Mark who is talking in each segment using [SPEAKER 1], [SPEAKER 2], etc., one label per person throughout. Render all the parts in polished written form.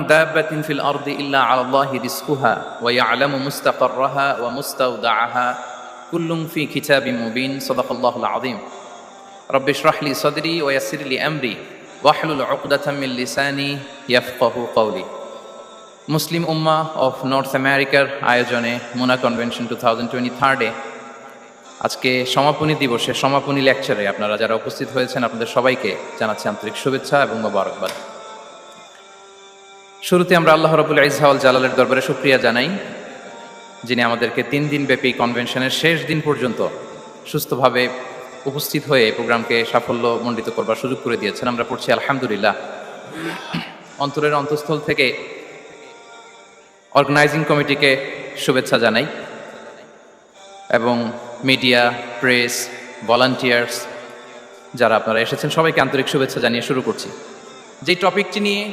[SPEAKER 1] دابة في الأرض إلا على الله رزقها ويعلم مستقرها ومستودعها كل في كتاب مبين صدق الله العظيم رب اشرح لي صدري ويسر لي أمري واحلل عقدة من لساني يفقه قولي Muslim Ummah of north আমেরিকার আয়োজনে মুনা convention 2023 আজকে সমাপনী দিবসে সমাপনী লেকচারে আপনারা যারা উপস্থিত হয়েছেন আপনাদের সবাইকে জানাচ্ছি আন্তরিক শুভেচ্ছা এবং মোবারকবাদ। শুরুতে আমরা আল্লাহ রাব্বুল ইজ্জা ওয়াল জালালের দরবারে শুকরিয়া জানাই, যিনি আমাদেরকে 3 দিন ব্যাপী কনভেনশনের শেষ দিন পর্যন্ত সুস্থভাবে উপস্থিত হয়ে প্রোগ্রামকে সাফল্যমণ্ডিত করবার সুযোগ করে দিয়েছেন। আমরা পড়ছি আলহামদুলিল্লাহ। অন্তরের অন্তঃস্থল থেকে অর্গানাইজিং কমিটিকে শুভেচ্ছা জানাই এবং মিডিয়া, প্রেস, ভলান্টিয়ার্স যারা আপনারা এসেছেন সবাইকে আন্তরিক শুভেচ্ছা জানিয়ে শুরু করছি। যেই টপিকটি নিয়ে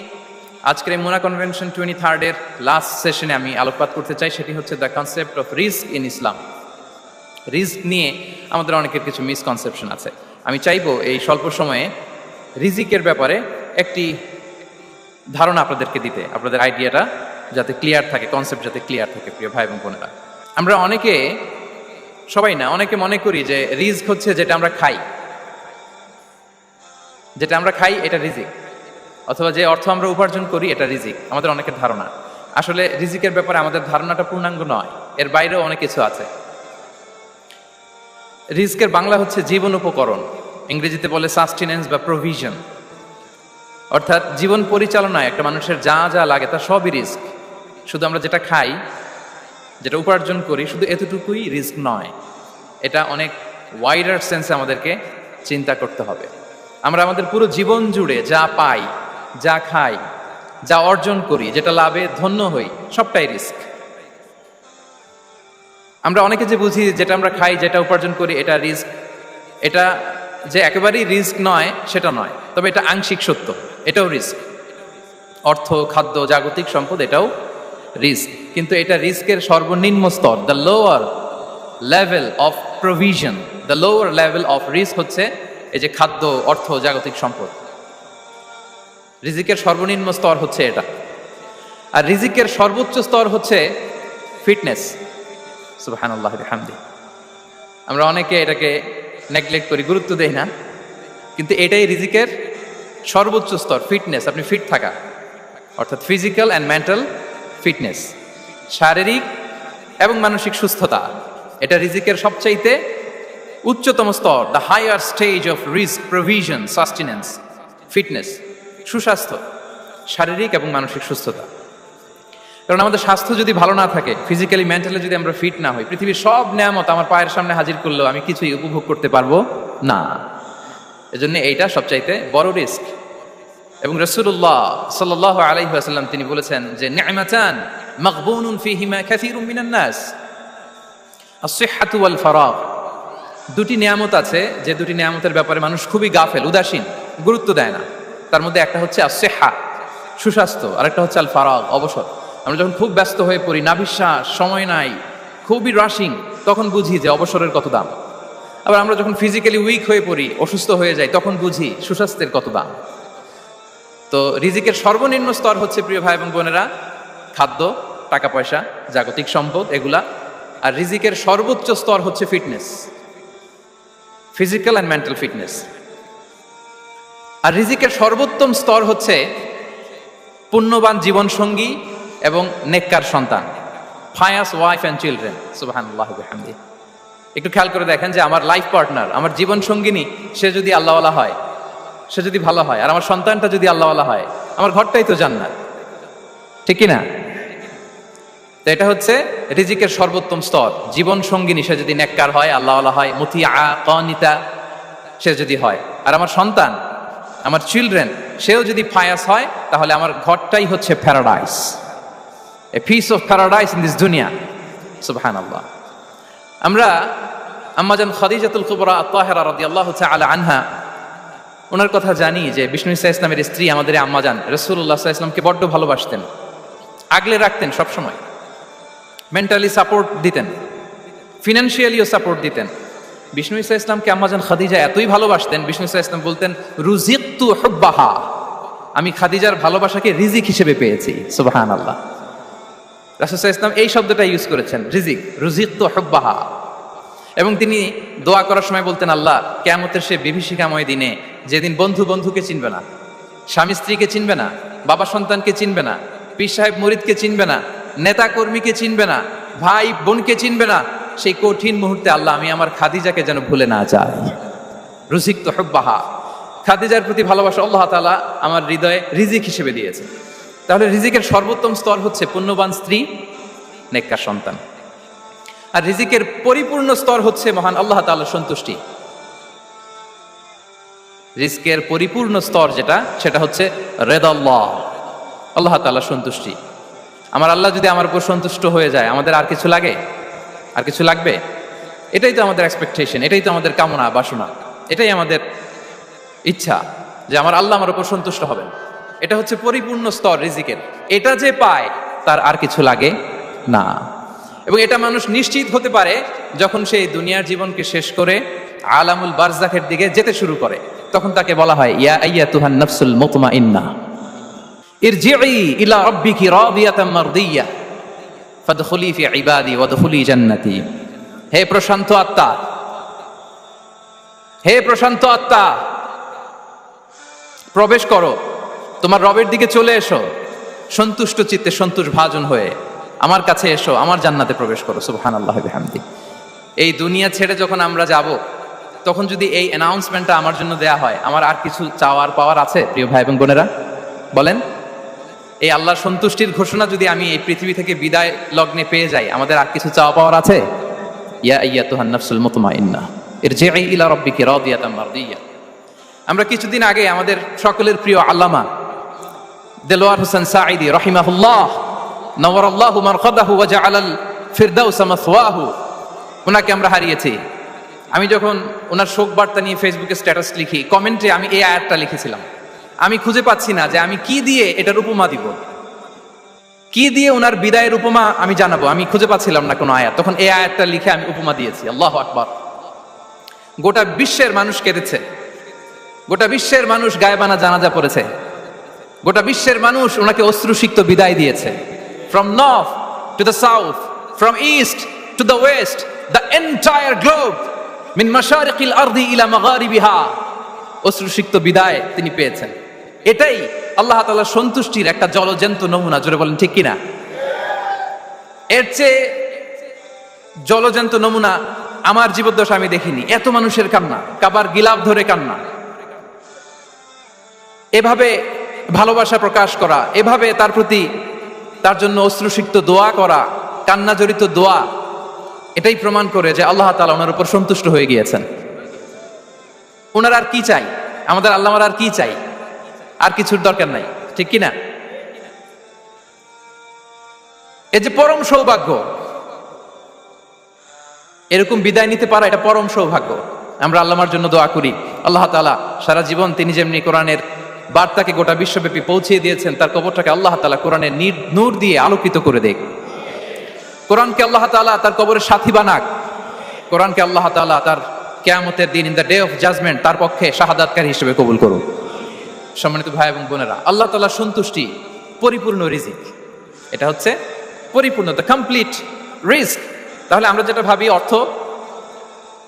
[SPEAKER 1] আজকের এই মুনা কনভেনশন 23rd লাস্ট সেশনে আমি আলোকপাত করতে চাই সেটি হচ্ছে the concept of risk in Islam. Risk নিয়ে আমাদের অনেকের কিছু মিসকনসেপশন আছে। আমি চাইবো এই স্বল্প সময়ে রিজিকের ব্যাপারে একটি ধারণা আপনাদেরকে দিতে, আপনাদের আইডিয়াটা যাতে ক্লিয়ার থাকে, কনসেপ্ট যাতে ক্লিয়ার থাকে। প্রিয় ভাই এবং বোনেরা, আমরা অনেকে, সবাই না, অনেকে মনে করি যে রিস্ক হচ্ছে যেটা আমরা খাই, এটা রিজিক, অথবা যে অর্থ আমরা উপার্জন করি এটা রিজিক। আমাদের অনেকের ধারণা। আসলে রিজিকের ব্যাপারে আমাদের ধারণাটা পূর্ণাঙ্গ নয়, এর বাইরেও অনেক কিছু আছে। রিস্কের বাংলা হচ্ছে জীবন উপকরণ, ইংরেজিতে বলে সাস্টেনেন্স বা প্রভিশন। অর্থাৎ জীবন পরিচালনায় একটা মানুষের যা যা লাগে তা সবই রিস্ক। শুধু আমরা যেটা খাই, যেটা উপার্জন করি, শুধু এতটুকুই রিস্ক নয়, এটা অনেক ওয়াইডার সেন্সে আমাদেরকে চিন্তা করতে হবে। আমরা আমাদের পুরো জীবন জুড়ে যা পাই, যা খাই, যা অর্জন করি, যেটা লাভে ধন্য হই, সবটাই রিস্ক। আমরা অনেকে যে বুঝি যেটা আমরা খাই, যেটা উপার্জন করি এটা রিস্ক, এটা যে একেবারেই রিস্ক নয় সেটা নয়, তবে এটা আংশিক সত্য, এটাও রিস্ক। অর্থ, খাদ্য, জাগতিক সম্পদ, এটাও রিস্ক। কিন্তু এটা রিস্কের সর্বনিম্ন স্তর, the lower level of provision, the lower level of risk হচ্ছে এই যে খাদ্য, অর্থ, জাগতিক সম্পদ। রিজিকের সর্বনিম্ন স্তর হচ্ছে এটা। আর রিজিকের সর্বোচ্চ স্তর হচ্ছে ফিটনেস। সুবহানাল্লাহ বিহামদি। আমরা অনেকে এটাকে নেগলেক্ট করি, গুরুত্ব দেই না, কিন্তু এটাই রিজিকের সর্বোচ্চ স্তর, ফিটনেস। আপনি ফিট থাকা, অর্থাৎ ফিজিক্যাল অ্যান্ড মেন্টাল ফিটনেস, শারীরিক এবং মানসিক সুস্থতা, এটা রিজিকের সবচাইতে উচ্চতম স্তর, the higher stage of risk, provision, sustenance, fitness, সুস্বাস্থ্য, শারীরিক এবং মানসিক সুস্থতা। কারণ আমাদের স্বাস্থ্য যদি ভালো না থাকে, ফিজিক্যালি মেন্টালি যদি আমরা ফিট না হই, পৃথিবীর সব নেয়ামত আমার পায়ের সামনে হাজির করলেও আমি কিছুই উপভোগ করতে পারবো না। এজন্য এইটা সবচাইতে বড় রিস্ক। এবং রাসূলুল্লাহ সাল্লাল্লাহু আলাইহি ওয়াসাল্লাম তিনি বলেছেন যে নি'মাতান মাগবুনুন ফীহিমা কাসীরুম মিনান নাস, আস-সিহহাতু ওয়াল ফারাগ। দুটি নিয়ামত আছে যে দুটি নিয়ামতের ব্যাপারে মানুষ খুবই গাফেল, উদাসীন, গুরুত্ব দেয় না। তার মধ্যে একটা হচ্ছে আস-সিহহা, সুস্বাস্থ্য, আর একটা হচ্ছে আল ফারাগ, অবসর। আমরা যখন খুব ব্যস্ত হয়ে পড়ি, নাভিশ্বাস, সময় নাই, খুবই রাশিং, তখন বুঝি যে অবসরের কত দাম। আবার আমরা যখন ফিজিক্যালি উইক হয়ে পড়ি, অসুস্থ হয়ে যাই, তখন বুঝি সুস্বাস্থ্যের কত দাম। তো রিজিকের সর্বনিম্ন স্তর হচ্ছে, প্রিয় ভাই এবং বোনেরা, খাদ্য, টাকা পয়সা, জাগতিক সম্পদ, এগুলা। আর রিজিকের সর্বোচ্চ স্তর হচ্ছে fitness, physical and mental fitness. আর রিজিকের সর্বোত্তম স্তর হচ্ছে পুণ্যবান জীবন সঙ্গী এবং নেককার সন্তান, ফায়াস ওয়াইফ অ্যান্ড চিলড্রেন। সুবহানাল্লাহ বিহামদি। একটু খেয়াল করে দেখেন যে আমার লাইফ পার্টনার, আমার জীবন সঙ্গিনী, সে যদি আল্লাহওয়ালা হয়, সে যদি ভালো হয়, আর আমার সন্তানটা যদি আল্লাহওয়ালা হয়, আমার ঘরটাই তো জান্নাত, ঠিক কি না? তো এটা হচ্ছে রিজিকের সর্বোত্তম স্তর। জীবন সঙ্গিনী সে যদি নেককার হয়, আল্লাহওয়ালা হয়, মুতিয়া কানিতা সে যদি হয়, আর আমার সন্তান, আমার চিলড্রেন, সেও যদি ফায়াস হয়, তাহলে আমার ঘরটাই হচ্ছে paradise, a piece of paradise in this দুনিয়া। সুবহানাল্লাহ। আমরা আম্মাজান খাদিজাতুল কুবরা আত-তাহিরা রাদিয়াল্লাহু তাআলা আনহা, ওনার কথা জানি যে বিষ্ণু ইসা ইসলামের স্ত্রী আমাদের আম্মাজান রাসূলুল্লাহ সাল্লাল্লাহু আলাইহি ওয়াসাল্লামকে বড্ড ভালোবাসতেন, আগলে রাখতেন সব সময়, মেন্টালি সাপোর্ট দিতেন, ফিনান্সিয়ালিও সাপোর্ট দিতেন। বিষ্ণু ইসা ইসলামকে আম্মাজান খাদিজা এতই ভালোবাসতেন, বিষ্ণু ইসা ইসলাম বলতেন রুজিকতু হুব্বাহা, আমি খাদিজার ভালোবাসাকে রিজিক হিসেবে পেয়েছি। সুবহানাল্লাহ। রাসূল সাল্লাল্লাহু আলাইহি ওয়াসাল্লাম এই শব্দটা ইউজ করেছেন, রিজিক, রুজিকতু হুব্বাহা। এবং তিনি দোয়া করার সময় বলতেন, আল্লাহ কিয়ামতের সে বিভীষিকাময় দিনে, যেদিন বন্ধু বন্ধুকে চিনবে না, স্বামী স্ত্রীকে চিনবে না, বাবা সন্তানকে চিনবে না, পীর সাহেব মুরিদকে চিনবে না, নেতা কর্মীকে চিনবে না, ভাই বোনকে চিনবে না, সেই কঠিন মুহূর্তে আল্লাহ আমি আমার খাদিজাকে যেন ভুলে না যাই। রুজিকতু হুব্বাহা। খাদিজার প্রতি ভালোবাসা আল্লাহ তাআলা আমার হৃদয়ে রিজিক হিসেবে দিয়েছে। তাহলে রিজিকের সর্বোত্তম স্তর হচ্ছে পুণ্যবান স্ত্রী, নেককার সন্তান। আর রিজিকের পরিপূর্ণ স্তর হচ্ছে মহান আল্লাহ তাআলার সন্তুষ্টি। রিজকের পরিপূর্ণ স্তর যেটা, সেটা হচ্ছে রিদাল্লাহ, আল্লাহ তাআলার সন্তুষ্টি। আমার আল্লাহ যদি আমার উপর সন্তুষ্ট হয়ে যায়, আমাদের আর কিছু লাগে? আর কিছু লাগবে? এটাই তো আমাদের এক্সপেকটেশন, এটাই তো আমাদের কামনা বাসনা, এটাই আমাদের ইচ্ছা যে আমার আল্লাহ আমার উপর সন্তুষ্ট হবেন। এটা হচ্ছে পরিপূর্ণ স্তর রিজিকের। এটা যে পায় তার আর কিছু লাগে না। এবং এটা মানুষ নিশ্চিত হতে পারে যখন সে দুনিয়ার জীবনকে শেষ করে আলামুল বারজাখের দিকে যেতে শুরু করে। তখন তাকে বলা হয়, ইয়া আইয়াতুহান নাফসুল মুতমাইন্না ইরজিই ইলা রাব্বিকি রাদিয়াতাম মারদিয়া ফাদখুলি ফি ইবাদি ওয়াদখুলি জান্নাতি। হে প্রশান্ত আত্মা, হে প্রশান্ত আত্মা, প্রবেশ করো, তোমার রবের দিকে চলে এসো, সন্তুষ্ট চিত্তে সন্তোষ ভাজন হয়ে আমার কাছে এসো, আমার জান্নাতে প্রবেশ করো। সুবহানাল্লাহি ওয়া বিহামদি। এই দুনিয়া ছেড়ে যখন আমরা যাব, তখন যদি এই অ্যানাউন্সমেন্টটা আমার জন্য দেয়া হয়, আমার আর কিছু চাওয়ার পাওয়ার আছে? প্রিয় ভাই এবং বোনেরা বলেন, এই আল্লাহর সন্তুষ্টির ঘোষণা যদি আমি এই পৃথিবী থেকে বিদায় লগ্নে পেয়ে যাই, আমাদের আর কিছু চাওয়া পাওয়ার আছে? ইয়া আইয়াতুহান নাফসুল মুতমাইন্না ইরজিই ইলা রাব্বিকি রাদিয়াতাম মারদিয়া। আমরা কিছুদিন আগে আমাদের সকলের প্রিয় আল্লামা দেলোয়ার হোসেন সাঈদী রাহিমাহুল্লাহ নওয়ারাল্লাহু মারকাদাহু ওয়া জাআলাল ফিরদাউস মাসওয়াহু, ওনাকে আমরা হারিয়েছি। আমি যখন ওনার শোক বার্তা নিয়ে ফেসবুকে স্ট্যাটাস লিখি, কমেন্টে আমি এই আয়াতটা লিখেছিলাম। আমি খুঁজে পাচ্ছি না যে আমি কি দিয়ে এটার উপমা দিব, কি দিয়ে ওনার বিদায়ের উপমা আমি জানাবো। আমি খুঁজে পাচ্ছিলাম না কোনো আয়াত। তখন এই আয়াতটা লিখে আমি উপমা দিয়েছি। আল্লাহু আকবার। গোটা বিশ্বের মানুষ কেঁদেছে, গোটা বিশ্বের মানুষ গায়েবানা জানাজা পড়েছে, গোটা বিশ্বের মানুষ ওনাকে অশ্রুসিক্ত বিদায় দিয়েছে। From north to the south, from east to the west, the entire globe, min mashariqil ardi ila magharibiha, অশ্রুসিক্ত বিদায় তিনি পেয়েছেন। এটাই আল্লাহ তাআলার সন্তুষ্টির একটা জলজ্যান্ত নমুনা। জোরে বলেন ঠিক কিনা? এর চেয়ে জলজ্যান্ত নমুনা আমার জীবদ্দশা আমি দেখিনি। এত মানুষের কান্না, কাবার গিলাফ ধরে কান্না, এভাবে ভালোবাসা প্রকাশ করা, এভাবে তার প্রতি তার জন্য অশ্রুসিক্ত দোয়া করা, কান্না জড়িত দোয়া, এটাই প্রমাণ করে যে আল্লাহ তাআলা ওনার উপর সন্তুষ্ট হয়ে গিয়েছেন। ওনার আর কি চাই? আমাদের আল্লাহর আর কি চাই? আর কিছুর দরকার নাই, ঠিক কিনা? এই যে পরম সৌভাগ্য, এরকম বিদায় নিতে পারা, এটা পরম সৌভাগ্য। আমরা আল্লাহর জন্য দোয়া করি, আল্লাহ তাআলা সারা জীবন তিনি যেমনি কোরআনের বার্তাকে গোটা বিশ্বব্যাপী পৌঁছিয়ে দিয়েছেন, তার কবরটাকে আল্লাহ তাআলা কোরআনের নূর দিয়ে আলোকিত করে দেখ। কোরআনকে আল্লাহ তাআলা তার কবরের সাথী বানাক। কোরআনকে আল্লাহ তাআলা তার কিয়ামতের দিন, in the day of judgement, তার পক্ষে শাহাদাতকারী হিসেবে কবুল করুন। সম্মানিত ভাই এবং বোনেরা, আল্লাহ তাআলার সন্তুষ্টি পরিপূর্ণ রিজিক। এটা হচ্ছে পরিপূর্ণ, দ্য কমপ্লিট রিস্ক। তাহলে আমরা যেটা ভাবি অর্থ,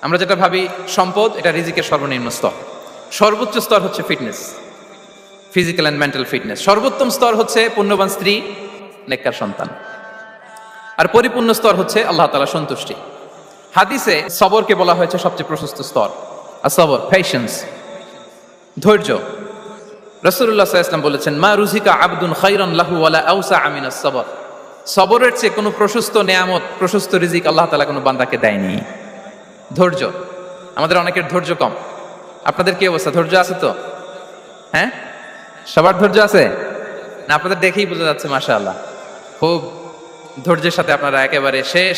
[SPEAKER 1] আমরা যেটা ভাবি সম্পদ, এটা রিজিকের সর্বনিম্ন স্তর। সর্বোচ্চ স্তর হচ্ছে fitness, physical and mental fitness. সর্বোত্তম স্তর হচ্ছে পুণ্যবান স্ত্রী, নেককার সন্তান। আর পরিপূর্ণ স্তর হচ্ছে আল্লাহ তাআলার সন্তুষ্টি। হাদিসে সবরকে বলা হয়েছে সবচেয়ে প্রশস্ত স্তর। আর সবর, পেশেন্স, ধৈর্য। রাসূলুল্লাহ সাল্লাল্লাহু আলাইহি ওয়াসাল্লাম বলেছেন, মা রুজিকা আবদুন খায়রান লাহু ওয়ালা আওসা মিনাস সবর। সবরের চেয়ে কোনো প্রশস্ত নেয়ামত, প্রশস্ত রিজিক আল্লাহ তাআলা কোনো বান্দাকে দেয়নি। ধৈর্য। আমাদের অনেকের ধৈর্য কম। আপনাদের কি অবস্থা? ধৈর্য আছে তো? হ্যাঁ, সবার ধৈর্য আছে না? আপনাদের দেখেই বোঝা যাচ্ছে মাশাআল্লাহ, খুব ধৈর্যের সাথে আপনারা একেবারে শেষ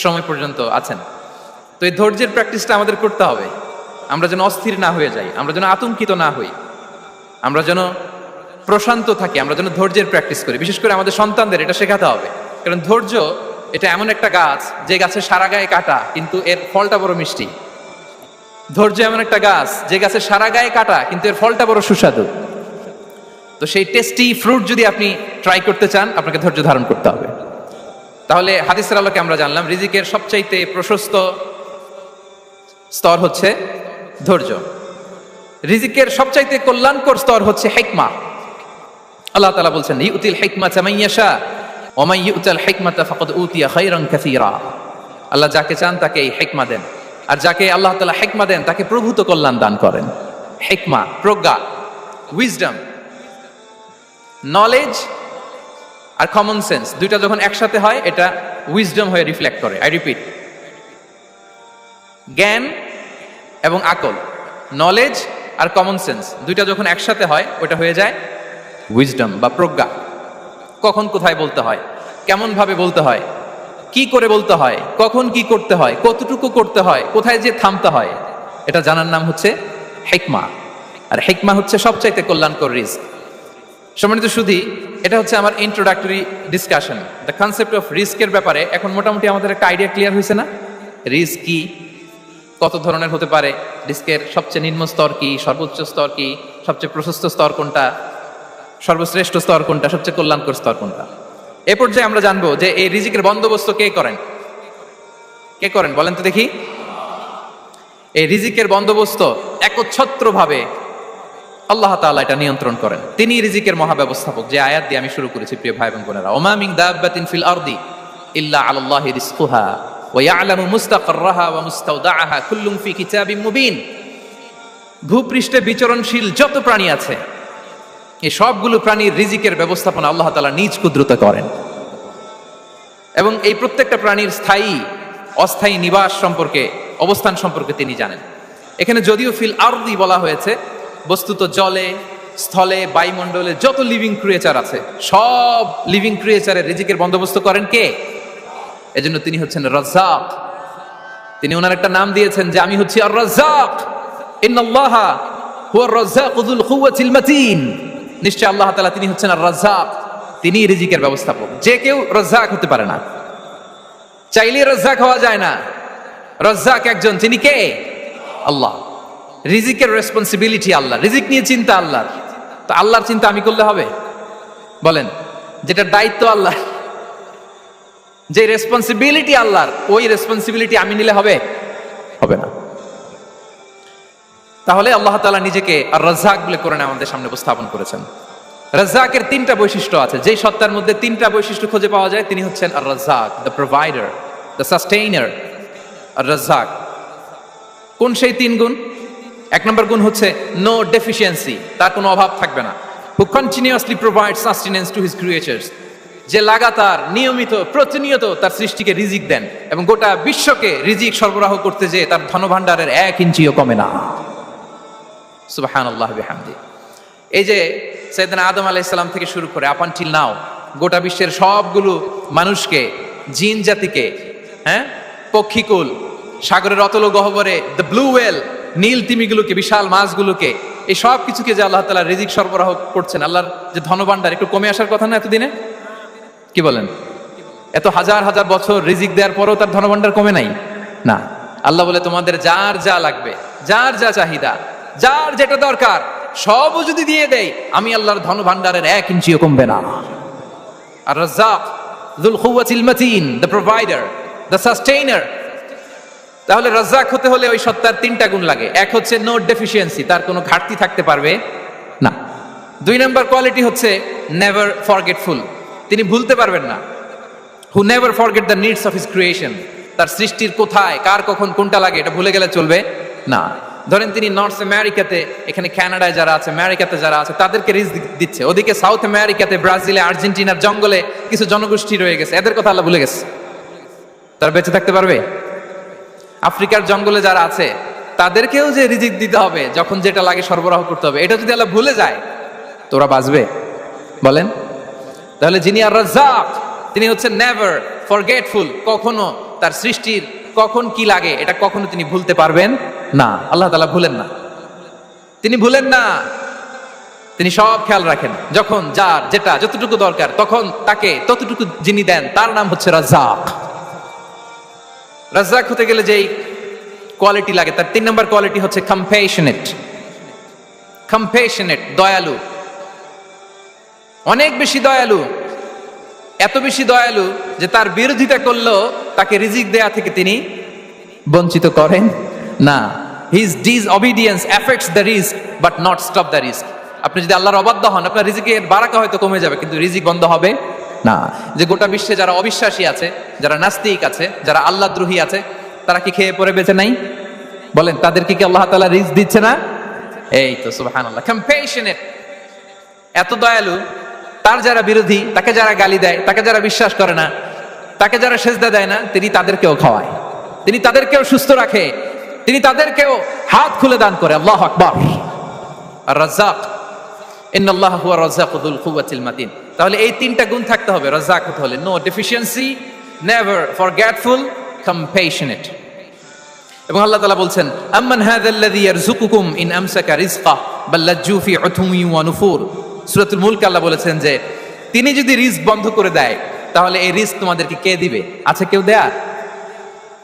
[SPEAKER 1] সময় পর্যন্ত আছেন। তো এই ধৈর্যের প্র্যাকটিসটা আমাদের করতে হবে। আমরা যেন অস্থির না হয়ে যাই, আমরা যেন আতঙ্কিত না হই, আমরা যেন প্রশান্ত থাকি, আমরা যেন ধৈর্যের প্র্যাকটিস করি। বিশেষ করে আমাদের সন্তানদের এটা শেখাতে হবে। কারণ ধৈর্য এটা এমন একটা গাছ, যে গাছে সারা গায়ে কাটা কিন্তু এর ফলটা বড় মিষ্টি। ধৈর্য এমন একটা গাছ, যে গাছে সারা গায়ে কাটা কিন্তু এর ফলটা বড় সুস্বাদু। তো তো সেই টেস্টি ফ্রুট যদি আপনি ট্রাই করতে চান, আপনাকে ধৈর্য ধারণ করতে হবে। তাহলে হাদিসের আলোকে আমরা জানলাম রিজিকের সবচাইতে প্রশস্ত স্তর হচ্ছে ধৈর্য। রিজিকের সবচাইতে কল্যাণকর স্তর হচ্ছে হিকমা। আল্লাহ তাআলা বলছেন ইউতিল হিকমাতা মান ইয়াশা ওয়া মান ইউতাল হিকমাতা ফাকাদ উতিয়া খায়রান কাসীরা। আল্লাহ যাকে চান তাকে এই হিকমা দেন, আর যাকে আল্লাহ তাআলা হিকমা দেন তাকে প্রভূত কল্যাণ দান করেন। হিকমা, প্রজ্ঞা, উইজডম, নলেজ আর কমন সেন্স দুইটা যখন একসাথে হয় এটা উইজডম হয়ে রিফ্লেক্ট করে। আই রিপিট, জ্ঞান এবং আকল, নলেজ আর কমন সেন্স দুইটা যখন একসাথে হয় ওটা হয়ে যায় উইজডম বা প্রজ্ঞা। কখন কোথায় বলতে হয়, কেমন ভাবে বলতে হয়, কি করে বলতে হয়, কখন কি করতে হয়, কতটুকু করতে হয়, কোথায় যে থামতে হয়, এটা জানার নাম হচ্ছে হিকমা। আর হিকমা হচ্ছে সবচাইতে কল্যাণকর রিস্ক। সম্মানিত সুধী, এটা হচ্ছে আমার introductory discussion. The concept of রিস্কের ব্যাপারে এখন মোটামুটি আমাদের একটা আইডিয়া ক্লিয়ার হয়েছে না? রিস্ক কি, কত ধরনের হতে পারে, রিস্কের সবচেয়ে নিম্ন স্তর কি, সর্বোচ্চ স্তর কি, সবচেয়ে প্রশস্ত স্তর কোনটা, সর্বশ্রেষ্ঠ স্তর কোনটা, সবচেয়ে কল্যাণকর স্তর কোনটা। এ পর্যায়ে আমরা জানবো যে এই রিজিকের বন্দোবস্ত কে করেন। কে করেন বলেন তো দেখি? এই রিজিকের বন্দোবস্ত একচ্ছত্রভাবে আল্লাহ তাআলা এটা নিয়ন্ত্রণ করেন। তিনি রিজিকের মহাব্যবস্থাপক। যে আয়াত দিয়ে আমি শুরু করেছি প্রিয় ভাই এবং বোনেরা, ওমা মিন দাব্বাতিন ফিল আরদি ইল্লা আলাল্লাহি রিজকুহা ওয়া ইয়ালামু মুস্তাকাররাহা ওয়া মুস্তাওদাআহা কুল্লুম ফি কিতাবিম মুবিন। ভূপৃষ্ঠে বিচরণশীল যত প্রাণী আছে এই সবগুলো প্রাণীর রিজিকের ব্যবস্থাপনা আল্লাহ তাআলা নিজ কুদরতে করেন, এবং এই প্রত্যেকটা প্রাণীর স্থায়ী অস্থায়ী নিবাস সম্পর্কে, অবস্থান সম্পর্কে তিনি জানেন। এখানে যদিও ফিল আরদি বলা হয়েছে, বস্তুত জলে, স্থলে, বায়ুমণ্ডলে যত লিভিং ক্রিয়েচার আছে সব লিভিং ক্রিয়েচারের রিজিকের বন্দোবস্ত করেন কে? এজন্য তিনি হচ্ছেন রাজ্জাক। তিনি ওনার একটা নাম দিয়েছেন যে আমি হচ্ছি আর রাজ্জাক, ইন্নাল্লাহা হুয়ার রাজ্জাকু যুল কুওয়াতিল মাতিন। নিশ্চয় আল্লাহ তাআলা তিনি হচ্ছেন আর রাজ্জাক, তিনি রিজিকের ব্যবস্থাপক। যে কেউ রাজ্জাক হতে পারে না, চাইলে রাজ্জাক হওয়া যায় না। রাজ্জাক একজন, তিনি কে? আল্লাহ। রিজিকের রেসপন্সিবিলিটি আল্লাহ, রিজিক নিয়ে চিন্তা আল্লাহর। তো আল্লাহর চিন্তা আমি করলে হবে? বলেন, যেটা দায়িত্ব আল্লাহ, যে রেসপন্সিবিলিটি আল্লাহর, ওই রেসপন্সিবিলিটি আমি নিলে হবে? হবে না। তাহলে আল্লাহ তাআলা নিজেকে আর রাজ্জাক বলে কোরআনে আমাদের সামনে উপস্থাপন করেছেন। রাজ্জাকের তিনটা বৈশিষ্ট্য আছে। যেই সত্তার মধ্যে তিনটা বৈশিষ্ট্য খুঁজে পাওয়া যায় তিনি হচ্ছেন আর রাজ্জাক, দ্য প্রোভাইডার, দ্য সাস্টেইনার। আর রাজ্জাক কোন সেই তিন গুণ? এক নম্বর গুণ হচ্ছে নো ডেফিসিয়েন্সি, তার কোনো অভাব থাকবে না। হু continuously provide sustenance to his creatures, যে লাগাতার নিয়মিত প্রতিনিয়ত তার সৃষ্টিকে রিজিক দেন এবং গোটা বিশ্বকে রিজিক সরবরাহ করতে যেয়ে তার ধনভাণ্ডারের 1 ইঞ্চিও কমে না। সুবহানাল্লাহ বিহামদি। এই যে সাইয়েদনা আদম আলাইহিস সালাম থেকে শুরু করে আপ আনটিল নাও গোটা বিশ্বের সবগুলো মানুষকে, জিন জাতিকে, পক্ষীকুল, সাগরের অতল গহ্বরে দ্য ব্লু ওয়েল, নীল তিমিগুলোকে, বিশাল মাছগুলোকে, এই সব কিছুকে যে আল্লাহ তাআলা রিজিক সরবরাহ করছেন, আল্লাহর যে ধনভাণ্ডার একটু কমে আসার কথা না এতদিনে? কি বলেন? এত হাজার হাজার বছর রিজিক দেওয়ার পরও তার ধনভাণ্ডার কমে নাই না। আল্লাহ বলে তোমাদের যার যা লাগবে, যার যা চাহিদা, যার যেটা দরকার সবও যদি দিয়ে দেয় আমি আল্লাহর ধনভাণ্ডারের 1 ইঞ্চিও কমবে না। আর Razzak যুল কুওয়াতিল মাতিন, the provider, the sustainer. তাহলে রাজ্জাক হতে হলে ওই সত্তার তিনটা গুণ লাগে। এক হচ্ছে নো ডেফিসিয়েন্সি, তার কোনো ঘাটতি থাকতে পারবে না। 2 নম্বর কোয়ালিটি হচ্ছে নেভার ফরগেটফুল, তিনি ভুলতে পারবেন না। Who never forget the needs of his creation, তার সৃষ্টির কোথায়, কার, কখন, কোনটা লাগে এটা ভুলে গেলে চলবে না। ধরেন তিনি নর্থ আমেরিকাতে, এখানে কানাডায় যারা আছে, আমেরিকাতে যারা আছে তাদেরকে রিজিক দিচ্ছে। ওদিকে সাউথ আমেরিকাতে, ব্রাজিলে, আর্জেন্টিনার জঙ্গলে কিছু জনগোষ্ঠী রয়ে গেছে, এদের কথা আল্লাহ ভুলে গেছে। তারা বেঁচে থাকতে পারবে? আফ্রিকার জঙ্গলে যারা আছে তাদেরকেও যে রিজিক দিতে হবে, যখন যেটা লাগে সরবরাহ করতে হবে, এটা যদি আল্লাহ ভুলে যায় তো ওরা বাঁচবে? বলেন। তাহলে যিনি আর রাজ্জাক তিনি হচ্ছেন নেভার ফরগেটফুল, কখনো তার সৃষ্টির কখন কি লাগে এটা কখনো তিনি ভুলতে পারবেন না। আল্লাহ তাআলা ভুলেন না, তিনি ভুলেন না, তিনি সব খেয়াল রাখেন। যখন যার যেটা যতটুকু দরকার তখন তাকে ততটুকু যিনি দেন তার নাম হচ্ছে রাজ্জাক। রাজ্জাক হতে গেলে যেই কোয়ালিটি লাগে তার 3 নম্বর কোয়ালিটি হচ্ছে কম্প্যাশনেট। কম্প্যাশনেট, দয়ালু। অনেক বেশি দয়ালু, এত বেশি দয়ালু যে তার বিরোধিতা করলেও তাকে রিজিক দেয়া থেকে তিনি বঞ্চিত করেন না। His disobedience effects the risk but not stop the risk. আপনি যদি আল্লাহর অবাধ্য হন, আপনার রিজিকের বারাকা হয়তো কমে যাবে, কিন্তু রিজিক বন্ধ হবে না। যে গোটা বিশ্বে যারা অবিশ্বাসী আছে, যারা নাস্তিক আছে, যারা আল্লাহদ্রোহী আছে, তারা কি খেয়ে পরে বেঁচে নাই? বলেন, তাদেরকে কি আল্লাহ তাআলা রিস্ক দিচ্ছে না? এই তো সুবহানাল্লাহ, কম্প্যাশনেট, এত দয়ালু। তার যারা বিরোধী, তাকে যারা গালি দেয়, তাকে যারা বিশ্বাস করে না, তাকে যারা সেজদা দেয় না, তিনি তাদেরকেও খাওয়ায়, তিনি তাদেরকেও সুস্থ রাখে, তিনি তাদেরকেও হাত খুলে দান করে। আল্লাহু আকবার। আর রাজ্জাক, ইন্নাল্লাহা হুয়া রাজ্জাকু যুল কুওয়াতিল মাতিন। তাহলে এই তিনটা গুণ থাকতে হবে রাজ্জাক হতে হলে: no deficiency, never forgetful, compassionate. এবং আল্লাহ তাআলা বলছেন, আম্মান হাযাল্লাযী ইয়ারযুকুকুম ইন আমসাকা রিজকা বাল লাজ্জু ফি উতুওয়িন ওয়া নুফুর। সূরাতুল মুলক আল্লাহ বলেছেন যে তিনি যদি রিস্ক বন্ধ করে দেয়, তাহলে এই রিস্ক তোমাদেরকে কে দিবে? আছে কেউ দেয়া?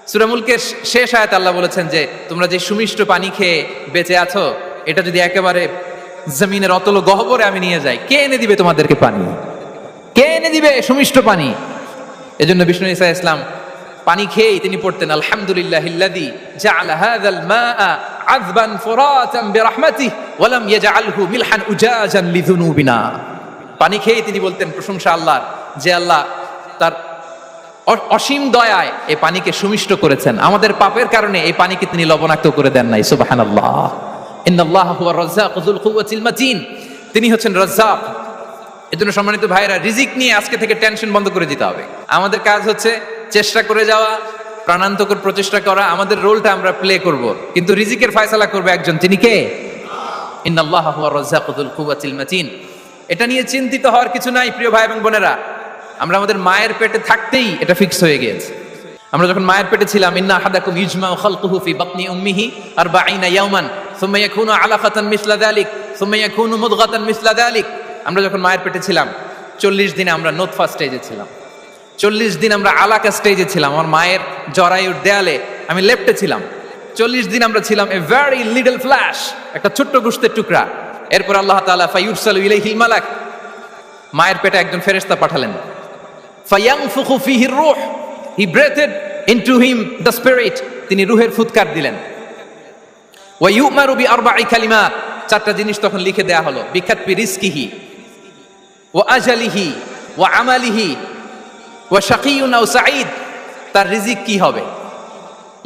[SPEAKER 1] সূরা মুলকের শেষ আয়াতে আল্লাহ বলেছেন যে তোমরা যে সুমিষ্ট পানি খেয়ে বেঁচে আছো, এটা যদি একেবারে জমিনের অতল গহ্বরে আমি নিয়ে যাই, কে এনে দিবে তোমাদেরকে পানি? কে এনে দিবে সুমিষ্ট পানি? এজন্য বিষ্ণু ঈসা ইসলাম পানি খেয়েই তিনি পড়তেন, আলহামদুলিল্লাহিল্লাযী জাআলা হাযাল মাআ আযবান ফুরাতান বিরাহমাতিহি ওয়া লাম ইয়াজআলহু মিলহান উজাজান লিযুনুবিনা। পানি খেয়েই তিনি বলতেন প্রশংসা আল্লাহর, যে আল্লাহ তার অসীম দয়ায় এই পানিকে সুমিষ্ট করেছেন, আমাদের পাপের কারণে এই পানিকে তিনি লবণাক্ত করে দেন নাই। সুবহানাল্লাহ। ইন্নাল্লাহা হুয়া রাজ্জাকু যুল কুওয়াতিল মাতিন। তিনি হচ্ছেন রাজ্জাক। এজন্য সম্মানিত ভাইরা, রিজিক নিয়ে আজকে থেকে টেনশন বন্ধ করে দিতে হবে। আমাদের কাজ হচ্ছে চেষ্টা করে যাওয়া, প্রাণান্তকর প্রচেষ্টা করা, আমাদের রোলটা আমরা প্লে করব, কিন্তু রিজিকের ফয়সালা করবে একজন, তিনি কে? ইন্নাল্লাহা হুয়া রাজ্জাকু যুল কুওয়াতিল মাতিন। এটা নিয়ে চিন্তিত হওয়ার কিছু নাই প্রিয় ভাই এবং বোনেরা। আমরা আমাদের মায়ের পেটে থাকতেই এটা ফিক্স হয়ে গিয়েছে। আমরা যখন মায়ের পেটে ছিলাম, ইন্না আহাদাকুম ইজমাউ খালকুহু ফি বাতনি উম্মিহি 40 ইয়াওমান সুম্মা ইয়াকুনু আলাকাতান মিসলা যালিক সুম্মা ইয়াকুনু মুদগাতান মিসলা যালিক। আমরা যখন মায়ের পেটে ছিলাম 40 দিনে আমরা নুতফা স্টেজে ছিলাম, 40 দিন আমরা আলাকা স্টেজে ছিলাম। আমার মায়ের জরায়ুর দেয়ালে আমি লেপ্টে ছিলাম। 40 দিন আমরা ছিলাম এ ভেরি লিটল ফ্ল্যাশ, একটা ছোট্ট গোশতের টুকরা। এরপর আল্লাহ তাআলা ফায়ুরসালু ইলাইহিল মালাক, মায়ের পেটে একজন ফেরেশতা পাঠালেন। ফায়ানফুখু ফিহির রূহ, he breathed into him the spirit, তিনি রূহের ফুৎকার দিলেন। ওয়া ইউমারু বিআরবা'i কালিমাত, 4টা জিনিস তখন লিখে দেয়া হলো। বিকাতবি রিজকিহি ওয়া আজালিহি ওয়া আমালিহি ওয়া শাকিয়ুন আও সাঈদ, তার রিজিক কি হবে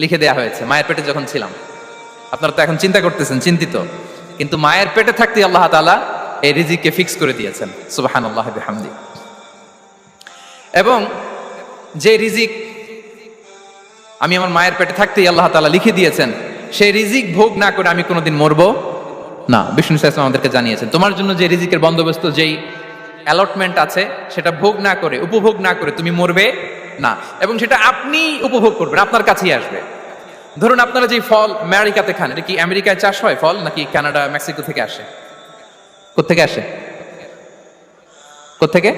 [SPEAKER 1] লিখে দেয়া হয়েছে মায়ের পেটে যখন ছিলাম। আপনারা তো এখন চিন্তা করতেছেন, চিন্তিত, কিন্তু মায়ের পেটে থাকতে আল্লাহ তাআলা এই রিজিককে ফিক্স করে দিয়েছেন। সুবহানাল্লাহি ওয়া বিহামদিহি। এবং যে রিজিক আমি আমার মায়ের পেটে থাকতেই আল্লাহ তাআলা লিখে দিয়েছেন, সেই রিজিক ভোগ না করে আমি কোনোদিন মরবো না। বিষ্ণু ইসলাম আমাদেরকে জানিয়েছেন, তোমার জন্য যে রিজিকের বন্দোবস্ত, যেই অ্যালটমেন্ট আছে, সেটা ভোগ না করে, উপভোগ না করে তুমি মরবে না। এবং সেটা আপনি উপভোগ করবেন, আপনার কাছেই আসবে। ধরুন আপনারা যে ফল আমেরিকাতে খান, এটা কি আমেরিকায় চাষ হয় ফল, নাকি কানাডা মেক্সিকো থেকে আসে? কোত্থেকে আসে? কোত্থেকে?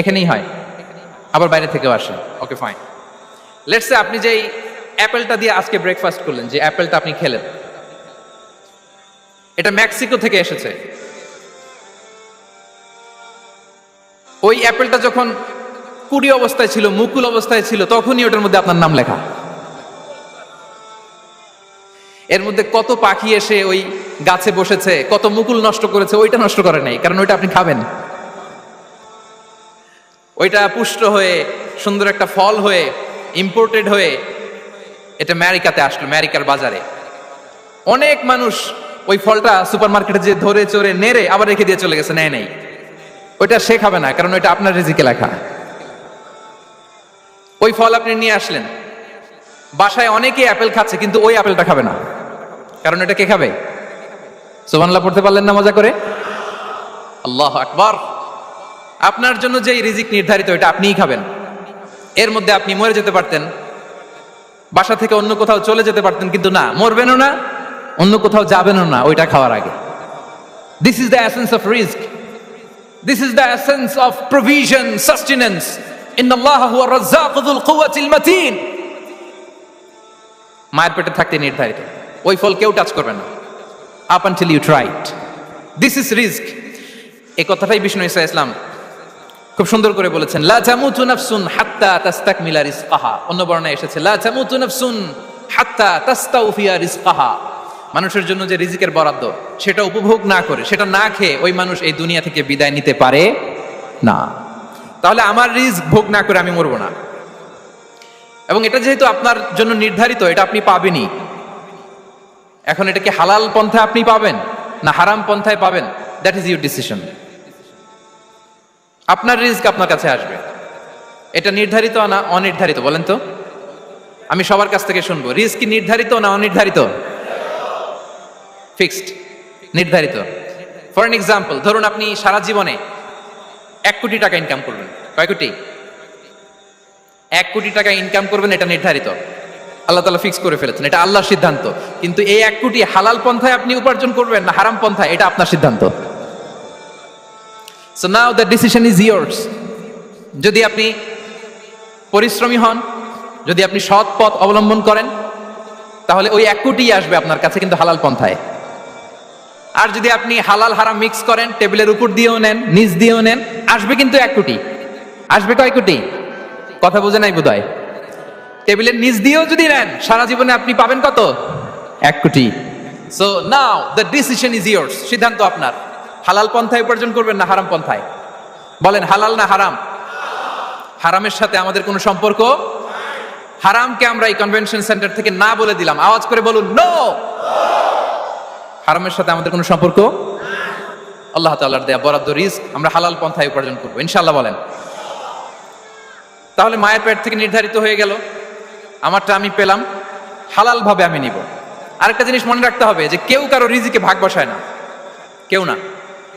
[SPEAKER 1] এখানেই হয়, আবার বাইরে থেকেও আসে। Okay fine. লেটস সে আপনি যেই অ্যাপেলটা দিয়ে আজকে ব্রেকফাস্ট করলেন, যে অ্যাপেলটা আপনি খেলেন, এটা মেক্সিকো থেকে এসেছে। ওই অ্যাপেলটা যখন কুড়ি অবস্থায় ছিল, মুকুল অবস্থায় ছিল, তখনই ওটার মধ্যে আপনার নাম লেখা। এর মধ্যে কত পাখি এসে ওই গাছে বসেছে, কত মুকুল নষ্ট করেছে, ওইটা নষ্ট করে নাই, কারণ ওইটা আপনি খাবেন। ওইটা পুষ্ট হয়ে সুন্দর একটা ফল হয়ে ইম্পোর্টেড হয়ে এটা আমেরিকাতে আসলো, আমেরিকার বাজারে। অনেক মানুষ ওই ফলটা সুপার মার্কেটে যে ধরে চড়ে নেড়ে আবার রেখে দিয়ে চলে গেছে, নেয় নাই। ওইটা সে খাবে না, কারণ ওইটা আপনার রিজিকে লেখা। ওই ফল আপনি নিয়ে আসলেন, বাসায় অনেকে অ্যাপেল খাচ্ছে, কিন্তু ওই অ্যাপেলটা খাবে না, কারণ এটা কে খাবে? সুবহানাল্লাহ পড়তে পারলেন না মজা করে? আল্লাহু আকবার। আপনার জন্য যে রিজিক নির্ধারিত, এটা আপনিই খাবেন। এর মধ্যে আপনি মরে যেতে পারতেন, বাসা থেকে অন্য কোথাও চলে যেতে পারতেন, কিন্তু না, মরবেনও না, অন্য কোথাও যাবেনও না ওইটা খাওয়ার আগে। This is the essence of risk, this is the essence of provision, sustenance. ইন্নাল্লাহা হুয়া রাজ্জাকু যুল কুওয়াতিল মাতিন। মায়ের পেটে থাকতে নির্ধারিত, ওই ফল কেউ টাচ করবে না up until you try it. This is risk. এই কথাটাই বিষ্ণু ঈসা ইসলাম খুব সুন্দর করে বলেছেন, লা তামুতু নাফসুন হাত্তা তাস্তাকমিলা রিজকাহা। অন্য বর্ণনায় এসেছে লা তামুতু নাফসুন হাত্তা তাস্তাউফিয়া রিজকাহা। মানুষের জন্য যে রিজিকের বরাদ্দ সেটা উপভোগ না করে, সেটা না খেয়ে ওই মানুষ এই দুনিয়া থেকে বিদায় নিতে পারে না। তাহলে আমার রিজক ভোগ না করে আমি মরবো না, এবং এটা যেহেতু আপনার জন্য নির্ধারিত, এটা আপনি পাবেনই। এখন এটা কি হালাল পন্থায় আপনি পাবেন না হারাম পন্থায় পাবেন, দ্যাট ইজ ইউর ডিসিশন। আপনার রিজক আপনার কাছে আসবে, এটা নির্ধারিত না অনির্ধারিত বলেন তো? আমি সবার কাছ থেকে শুনবো, রিজক কি নির্ধারিত না অনির্ধারিত? ফিক্সড, নির্ধারিত। ফর এন এক্সাম্পল, ধরুন আপনি সারা জীবনে 1 কোটি টাকা ইনকাম করবেন। কয় কোটি? 1 কোটি টাকা ইনকাম করবেন, এটা নির্ধারিত, আল্লাহ তাআলা ফিক্স করে ফেলেছেন, এটা আল্লাহর সিদ্ধান্ত। কিন্তু এই 1 কোটি হালাল পন্থায় আপনি উপার্জন করবেন না হারাম পন্থায়, এটা আপনার সিদ্ধান্ত। So now the decision is years. যদি আপনি পরিশ্রমী হন, যদি আপনি সৎ পথ অবলম্বন করেন, তাহলে ওই 1 কোটি আসবে আপনার কাছে, কিন্তু হালাল পন্থায়। আর যদি আপনি হালাল হারাম মিক্স করেন, টেবিলের উপর দিয়েও নেন নিচ দিয়েও নেন, আসবে কিন্তু 1 কোটি। আসবে কয় কোটি? কথা বোঝে নাই বোধহয়। টেবিলের নিচ দিয়েও যদি নেন, সারা জীবনে আপনি পাবেন কত? 1 কোটি। So now the decision is years. সিদ্ধান্ত আপনার, হালাল পন্থায় উপার্জন করবেন না হারাম পন্থায়। বলেন হালাল না হারাম? হারামের সাথে আমাদের কোনো সম্পর্ক? হারামকে আমরা এই কনভেনশন সেন্টার থেকে না বলে দিলাম, আওয়াজ করে বলুন নো। হারামের সাথে আমাদের কোনো সম্পর্ক? আল্লাহ তাআলার দেয়া বরাদ্দ রিজক আমরা হালাল পন্থায় উপার্জন করবো ইনশাআল্লাহ। বলেন। তাহলে মায়ের পেট থেকে নির্ধারিত হয়ে গেল, আমারটা আমি পেলাম, হালাল ভাবে আমি নিব। আরেকটা জিনিস মনে রাখতে হবে যে কেউ কারো রিজিকে ভাগ বসায় না, কেউ না।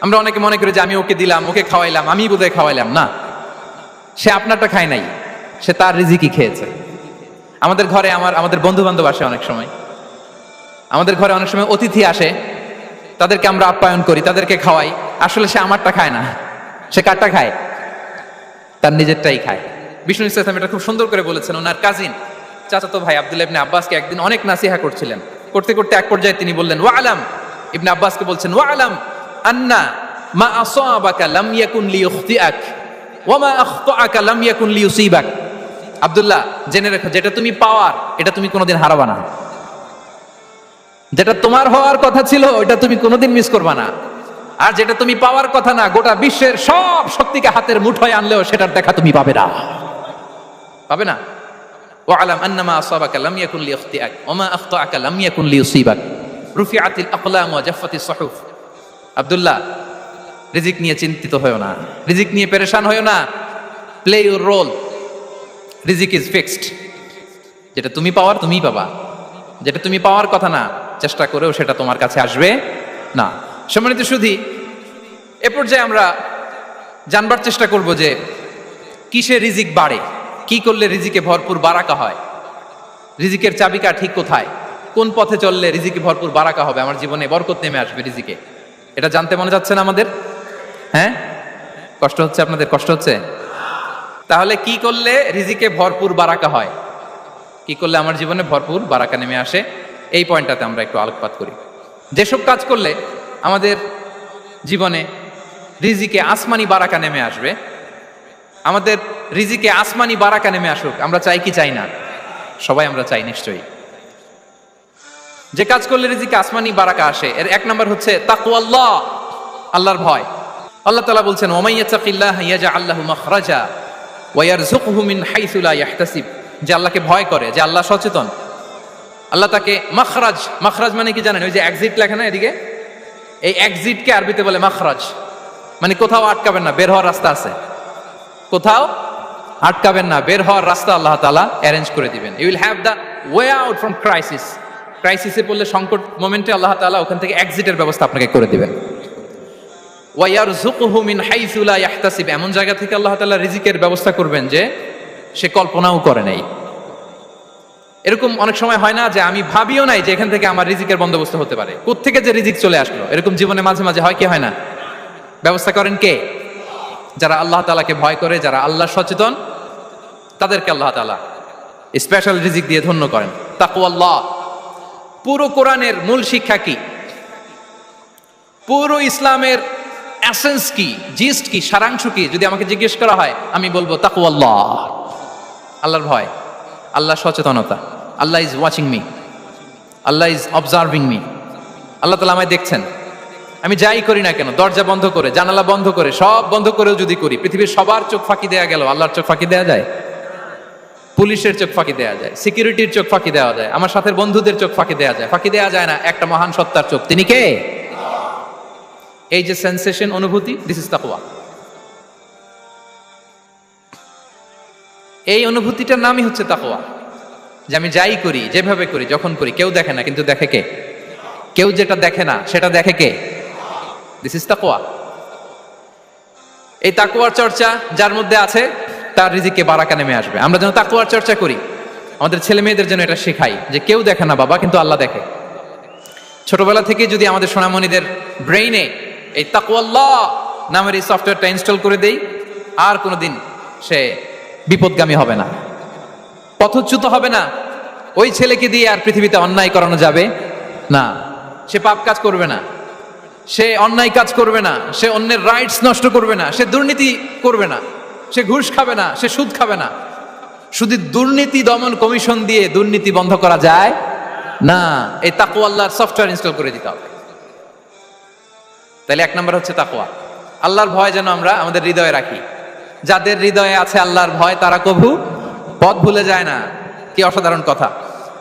[SPEAKER 1] আমরা অনেকে মনে করি যে আমি ওকে দিলাম, ওকে খাওয়াইলাম, আমি বোধহয় খাওয়াইলাম। না, সে আপনারটা খায় নাই, সে তার রিজিকই খেয়েছে। আমাদের ঘরে আমাদের বন্ধু বান্ধব আসে, অনেক সময় আমাদের ঘরে অনেক সময় অতিথি আসে, তাদেরকে আমরা আপ্যায়ন করি, তাদেরকে খাওয়াই। আসলে সে আমারটা খায় না, সে কারটা খায়? তার নিজেরটাই খায়। বিষ্ণু ইসলাম এটা খুব সুন্দর করে বলেছেন। ওনার কাজিন চাচাতো ভাই আব্দুল্লাহ ইবনে আব্বাসকে একদিন অনেক নাসিহা করছিলেন, করতে করতে এক পর্যায়ে তিনি বললেন, ওয়া আলাম, ইবনে আব্বাসকে বলছেন, ওয়া আলাম আন্না মা আসাবাকা লাম ইয়াকুন লিইখতিআক ওয়া মা আখতাআকা লাম ইয়াকুন লিইউসিবাক। আব্দুল্লাহ, জেনে রাখো, যেটা তুমি পাওয়ার এটা তুমি কোনোদিন হারাবা না। যেটা তোমার হওয়ার কথা ছিল ওটা তুমি কোনোদিন মিস করবা না। আর যেটা তুমি পাওয়ার কথা না, গোটা বিশ্বের সব শক্তিকে হাতের মুঠোয় আনলেও সেটার দেখা তুমি পাবে না, পাবে না। ওয়া আলাম আন্না মা আসাবাকা লাম ইয়াকুন লিইখতিআক ওয়া মা আখতাআকা লাম ইয়াকুন লিইউসিবাক রুফিআতিল আকলাম ওয়া জাফফাতিস সুহুফ। আব্দুল্লাহ, রিজিক নিয়ে চিন্তিত হয়ো না, রিজিক নিয়ে পেরেশান হয়ো না। প্লে ইউর রোল, রিজিক ইজ ফিক্সড। যেটা তুমি পাওয়ার তুমিই পাবা, যেটা তুমি পাওয়ার কথা না, চেষ্টা করেও সেটা তোমার কাছে আসবে না। সম্মানিত সুধী, এ পর্যায়ে আমরা জানবার চেষ্টা করব যে কিসে রিজিক বাড়ে, কি করলে রিজিকে ভরপুর বারাকা হয়, রিজিকের চাবিকা ঠিক কোথায়, কোন পথে চললে রিজিকে ভরপুর বারাকা হবে, আমার জীবনে বরকত নেমে আসবে রিজিকে। এটা জানতে মনে যাচ্ছে না আমাদের? হ্যাঁ, কষ্ট হচ্ছে আপনাদের? কষ্ট হচ্ছে? তাহলে কি করলে রিজিকে ভরপুর বারাকা হয়, কি করলে আমার জীবনে ভরপুর বারাকা নেমে আসে, এই পয়েন্টটাতে আমরা একটু আলোকপাত করি। যেসব কাজ করলে আমাদের জীবনে রিজিকে আসমানি বারাকা নেমে আসবে, আমাদের রিজিকে আসমানি বারাকা নেমে আসুক, আমরা চাই কি চাই না? সবাই আমরা চাই নিশ্চয়ই। যে কাজ করলে রিজিকে আসমানি বারাকা আসে, এর 1 নম্বর হচ্ছে তাকওয়াল্লাহ, আল্লাহর ভয়। আল্লাহ তাআলা বলছেন, ওয়া মান ইয়াত্তাকিল্লাহা ইয়াজআল লাহু মাখরাজা ওয়া ইয়ারযুকহু মিন হাইসু লা ইয়াহতাসিব। যে আল্লাহকে ভয় করে, যে আল্লাহ সচেতন, আল্লাহ তাকে মাখরাজ, মাখরাজ মানে কি জানেন? ওই যে এক্সিট লেখা না এদিকে, এই এক্সিটকে আরবিতে বলে মাখরাজ, মানে কোথাও আটকাবেন না, বের হওয়ার রাস্তা আছে, কোথাও আটকাবেন না, বের হওয়ার রাস্তা আল্লাহ তাআলা অ্যারেঞ্জ করে দিবেন। You will have the way out from crisis. ক্রাইসিসে পড়লে, সংকট মোমেন্টে আল্লাহ তাআলা ওখান থেকে এক্সিটের ব্যবস্থা আপনাকে করে দিবেন। ওয়া ইয়ারযুকহু মিন হাইসু লা ইয়াহতাসিব, এমন জায়গা থেকে আল্লাহ তাআলা রিজিকের ব্যবস্থা করবেন যে সে কল্পনাও করে নাই। এরকম অনেক সময় হয় না যে আমি ভাবিও নাই যে এখান থেকে আমার রিজিকের বন্দোবস্ত হতে পারে, কোত্থেকে যে রিজিক চলে আসলো। এরকম জীবনে মাঝে মাঝে হয় কি হয় না? ব্যবস্থা করেন কে? যারা আল্লাহ তাআলাকে ভয় করে, যারা আল্লাহ সচেতন, তাদেরকে আল্লাহ তাআলা স্পেশাল রিজিক দিয়ে ধন্য করেন। তাকওয়াল্লাহ। পুরো কোরআনের মূল শিক্ষা কি? পুরো ইসলামের এসেন্স কি, জিস্ট কি, সারাংশ কি যদি আমাকে জিজ্ঞেস করা হয়, আমি বলবো তাকওয়াল্লাহ, আল্লাহর ভয়, আল্লাহ সচেতনতা। Allah is watching me, Allah is observing me. আল্লাহ তাআলা আমায় দেখছেন। আমি যাই করি না কেন, দরজা বন্ধ করে, জানালা বন্ধ করে, সব বন্ধ করেও যদি করি, পৃথিবীর সবার চোখ ফাঁকি দেয়া গেল, আল্লাহর চোখ ফাঁকি দেয়া যায়? পুলিশের চোখ ফাঁকি দেয়া যায়, সিকিউরিটির চোখ ফাঁকি দেওয়া যায়, আমার সাথে বন্ধুদের চোখ ফাঁকি দেয়া যায়, ফাঁকি দেয়া যায় না একটা মহান সত্তার চোখ। তিনি কে? এই যে সেন্সেশন, অনুভূতি, দিস ইজ তাকওয়া। এই অনুভূতিটার নামই হচ্ছে তাকওয়া, যে আমি যাই করি, যেভাবে করি, যখন করি, কেউ দেখে না, কিন্তু দেখে কে? কেউ যেটা দেখে না সেটা দেখে কে? দিস ইজ তাকওয়া। এই তাকওয়ার চর্চা যার মধ্যে আছে, তার রিজিকে বারাকা নেমে আসবে। আমরা যেন তাকওয়ার চর্চা করি, আমাদের ছেলে মেয়েদের জন্য এটা শেখাই যে কেউ দেখে না বাবা, কিন্তু আল্লাহ দেখে। ছোটবেলা থেকে যদি আমাদের সোনামণিদের ব্রেইনে এই তাকওয়াল্লাহ নামের এই সফটওয়্যারটা ইনস্টল করে দেই, আর কোনোদিন সে বিপদগামী হবে না, পথচ্যুত হবে না। ওই ছেলেকে দিয়ে আর পৃথিবীতে অন্যায় করানো যাবে না, সে পাপ কাজ করবে না, সে অন্যায় কাজ করবে না, সে অন্যের রাইটস নষ্ট করবে না, সে দুর্নীতি করবে না, সে ঘুষ খাবে না, সে সুদ খাবে না। শুধু দুর্নীতি দমন কমিশন দিয়ে দুর্নীতি বন্ধ করা যায় না, এই তাকওয়া আল্লাহর সফটওয়্যার ইনস্টল করে দিতে হবে। তাহলে এক নম্বর হচ্ছে তাকওয়া। আল্লাহর ভয় যেন আমরা আমাদের হৃদয়ে রাখি। যাদের হৃদয়ে আছে আল্লাহর ভয়, তারা কভু পথ ভুলে যায় না। কি অসাধারণ কথা!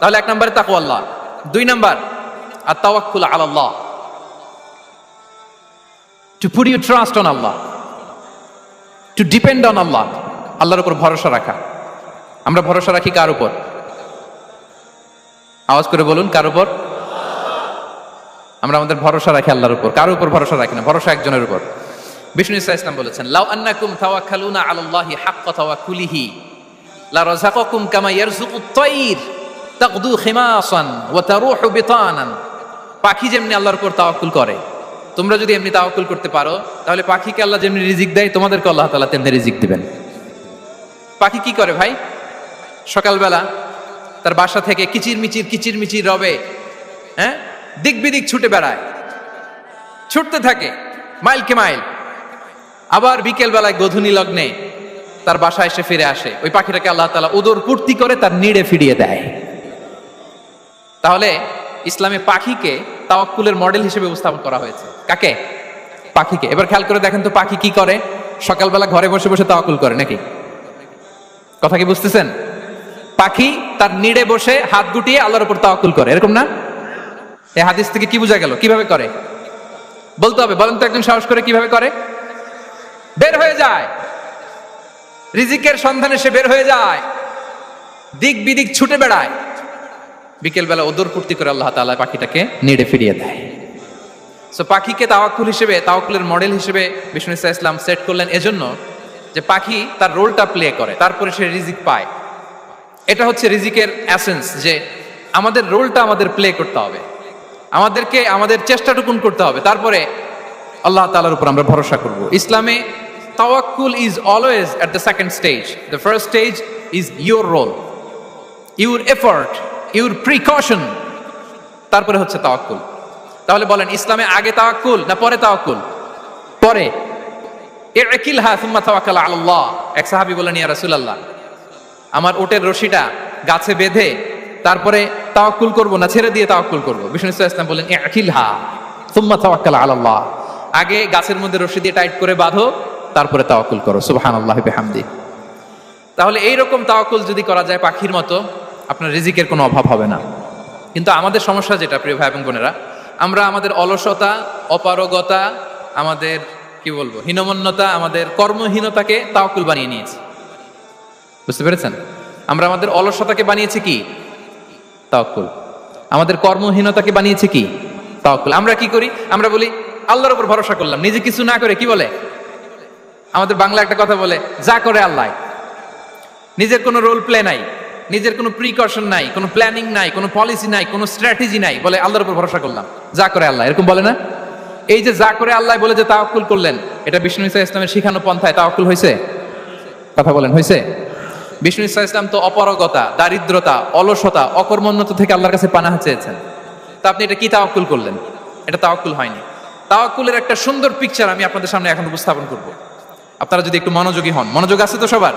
[SPEAKER 1] তাহলে এক নম্বরে তাকওয়া আল্লাহ। দুই নম্বর আত-তাওয়াক্কুল আলাল্লাহ, to put your trust on Allah, to depend on Allah. আল্লাহর উপর ভরসা রাখা। আমরা ভরসা রাখি কার উপর? আওয়াজ করে বলুন, কার উপর? আমরা আমাদের ভরসা রাখি আল্লাহর উপর, কার উপর ভরসা রাখি না, ভরসা একজনের উপর। বিষ্ণু ইসা ইসলাম বলেছেন, লাউ আন্নাকুম তাওয়াক্কালুনা আলাল্লাহি হাক্কা তাওয়াক্কুলিহি লা রাযাকাকুম কামা ইয়ারযুকুত তায়র তাগদু খিমাসান ওয়া তারুহু বিতানান। পাখি যেমনি আল্লাহর উপর তাওয়াক্কুল করে, তোমরা যদি এমনি তাওয়াক্কুল করতে পারো, তাহলে পাখিকে আল্লাহ যেমনি রিজিক দেয়, তোমাদেরকে আল্লাহ তাআলা তেমনি রিজিক দিবেন। পাখি কি করে ভাই? সকালবেলা তার বাসা থেকে কিচির মিচির রবে, হ্যাঁ, দিক বিদিক ছুটে বেড়ায়, ছুটতে থাকে মাইলকে মাইল। আবার বিকেল বেলায় গোধূলি লগ্নে তার বাসায় এসে ফিরে আসে। ওই পাখিটাকে আল্লাহ তাআলা উদর পূর্তি করে তার নিড়ে ফিরিয়ে দেয়। তাহলে ইসলামে পাখিকে তাওয়াক্কুলের মডেল হিসেবে উপস্থাপন করা হয়েছে। কাকে? পাখিকে। এবার খেয়াল করে দেখেন তো, পাখি কি করে? সকালবেলা ঘরে বসে বসে তাওয়াক্কুল করে নাকি? কথা কি বুঝতেছেন? পাখি তার নিড়ে বসে হাত গুটিয়ে আল্লাহর উপর তাওয়াক্কুল করে, এরকম না? এই হাদিস থেকে কি বোঝা গেল? কিভাবে করে বলতে হবে, বলেন তো একজন সাহস করে। কিভাবে করে? বের হয়ে যায়, রিজিকের সন্ধানে সে বের হয়ে যায়, দিক বিদিক ছুটে বেড়ায়। বিকেল বেলা ওদর পূর্তি করে আল্লাহ তাআলা পাখিটাকে নিড়ে ফিরিয়ে দেয়। সো পাখিকে তাওয়াক্কুল হিসেবে, তাওয়াক্কুলের মডেল হিসেবে বিষ্ণু ইসা ইসলাম সেট করলেন এজন্য যে পাখি তার রোলটা প্লে করে, তারপরে সে রিজিক পায়। এটা হচ্ছে রিজিকের এসেন্স, যে আমাদের রোলটা আমাদের প্লে করতে হবে, আমাদেরকে আমাদের চেষ্টাটুকুন করতে হবে, তারপরে আল্লাহ তাআলার উপর আমরা ভরসা করব। ইসলামে তাওয়াক্কুল is always at the second stage. The first stage is your role, your effort, your precaution, তারপরে হচ্ছে তাওয়াক্কুল। তাহলে বলেন, ইসলামে আগে তাওয়াক্কুল না পরে তাওয়াক্কুল? পরে। ইকিলহা সুম্মা তাওয়াক্কাল আলাল্লাহ। এক সাহাবী বলেন, ইয়া রাসূলুল্লাহ, আমার ওটের রশিটা গাছে বেঁধে তারপরে তাওয়াক্কুল করব না ছেড়ে দিয়ে তাওয়াক্কুল করব? বিষ্ণু ইসলাম বলেন, ইকিলহা সুম্মা তাওয়াক্কাল আলাল্লাহ। আগে গাছের মধ্যে রশি দিয়ে টাইট করে বাঁধো, তারপরে তাওয়াক্কুল করো। সুবহানাল্লাহি বিহামদি। তাহলে এইরকম তাওয়াক্কুল যদি করা যায় পাখির মতো, আপনার রিজিকের কোনো অভাব হবে না। কিন্তু আমাদের সমস্যা যেটা, প্রিয় ভাই এবং বোনেরা, আমরা আমাদের অলসতা, অপারগতা, আমাদের কি বলবো, হীনমন্যতা, আমাদের কর্মহীনতাকে তাওয়াক্কুল বানিয়ে নিয়েছি। বুঝতে পেরেছেন? আমরা আমাদের অলসতাকে বানিয়েছি কি? তাওয়াক্কুল। আমাদের কর্মহীনতাকে বানিয়েছি কি? তাওয়াক্কুল। আমরা কি করি? আমরা বলি আল্লাহর উপর ভরসা করলাম, নিজে কিছু না করে। কি বলে আমাদের বাংলা একটা কথা বলে, যা করে আল্লাহ। নিজের কোনো রোল প্লে নাই, নিজের কোনো প্রিকশন নাই, কোনো প্ল্যানিং নাই, কোনো পলিসি নাই, কোনো স্ট্র্যাটেজি নাই, বলে আল্লাহর উপর ভরসা করলাম, যা করে আল্লাহ। এরকম বলে না? এই যে যা করে আল্লাহ বলে যে তাওয়াক্কুল করলেন, এটা বিষ্ণু ইসা ইসলামের শিখানো পন্থায় তাওয়াক্কুল হয়েছে? কথা বলেন, হয়েছে? বিষ্ণু ইসা ইসলাম তো অপারগতা, দারিদ্রতা, অলসতা, অকর্মণ্যতা থেকে আল্লাহর কাছে পানাহা চেয়েছেন। তা আপনি এটা কি তাওয়াক্কুল করলেন? এটা তাওয়াক্কুল হয়নি। তাওয়াক্কুলের একটা সুন্দর পিকচার আমি আপনাদের সামনে এখন উপস্থাপন করব, আপনারা যদি একটু মনোযোগী হন। মনোযোগ আছে তো সবার?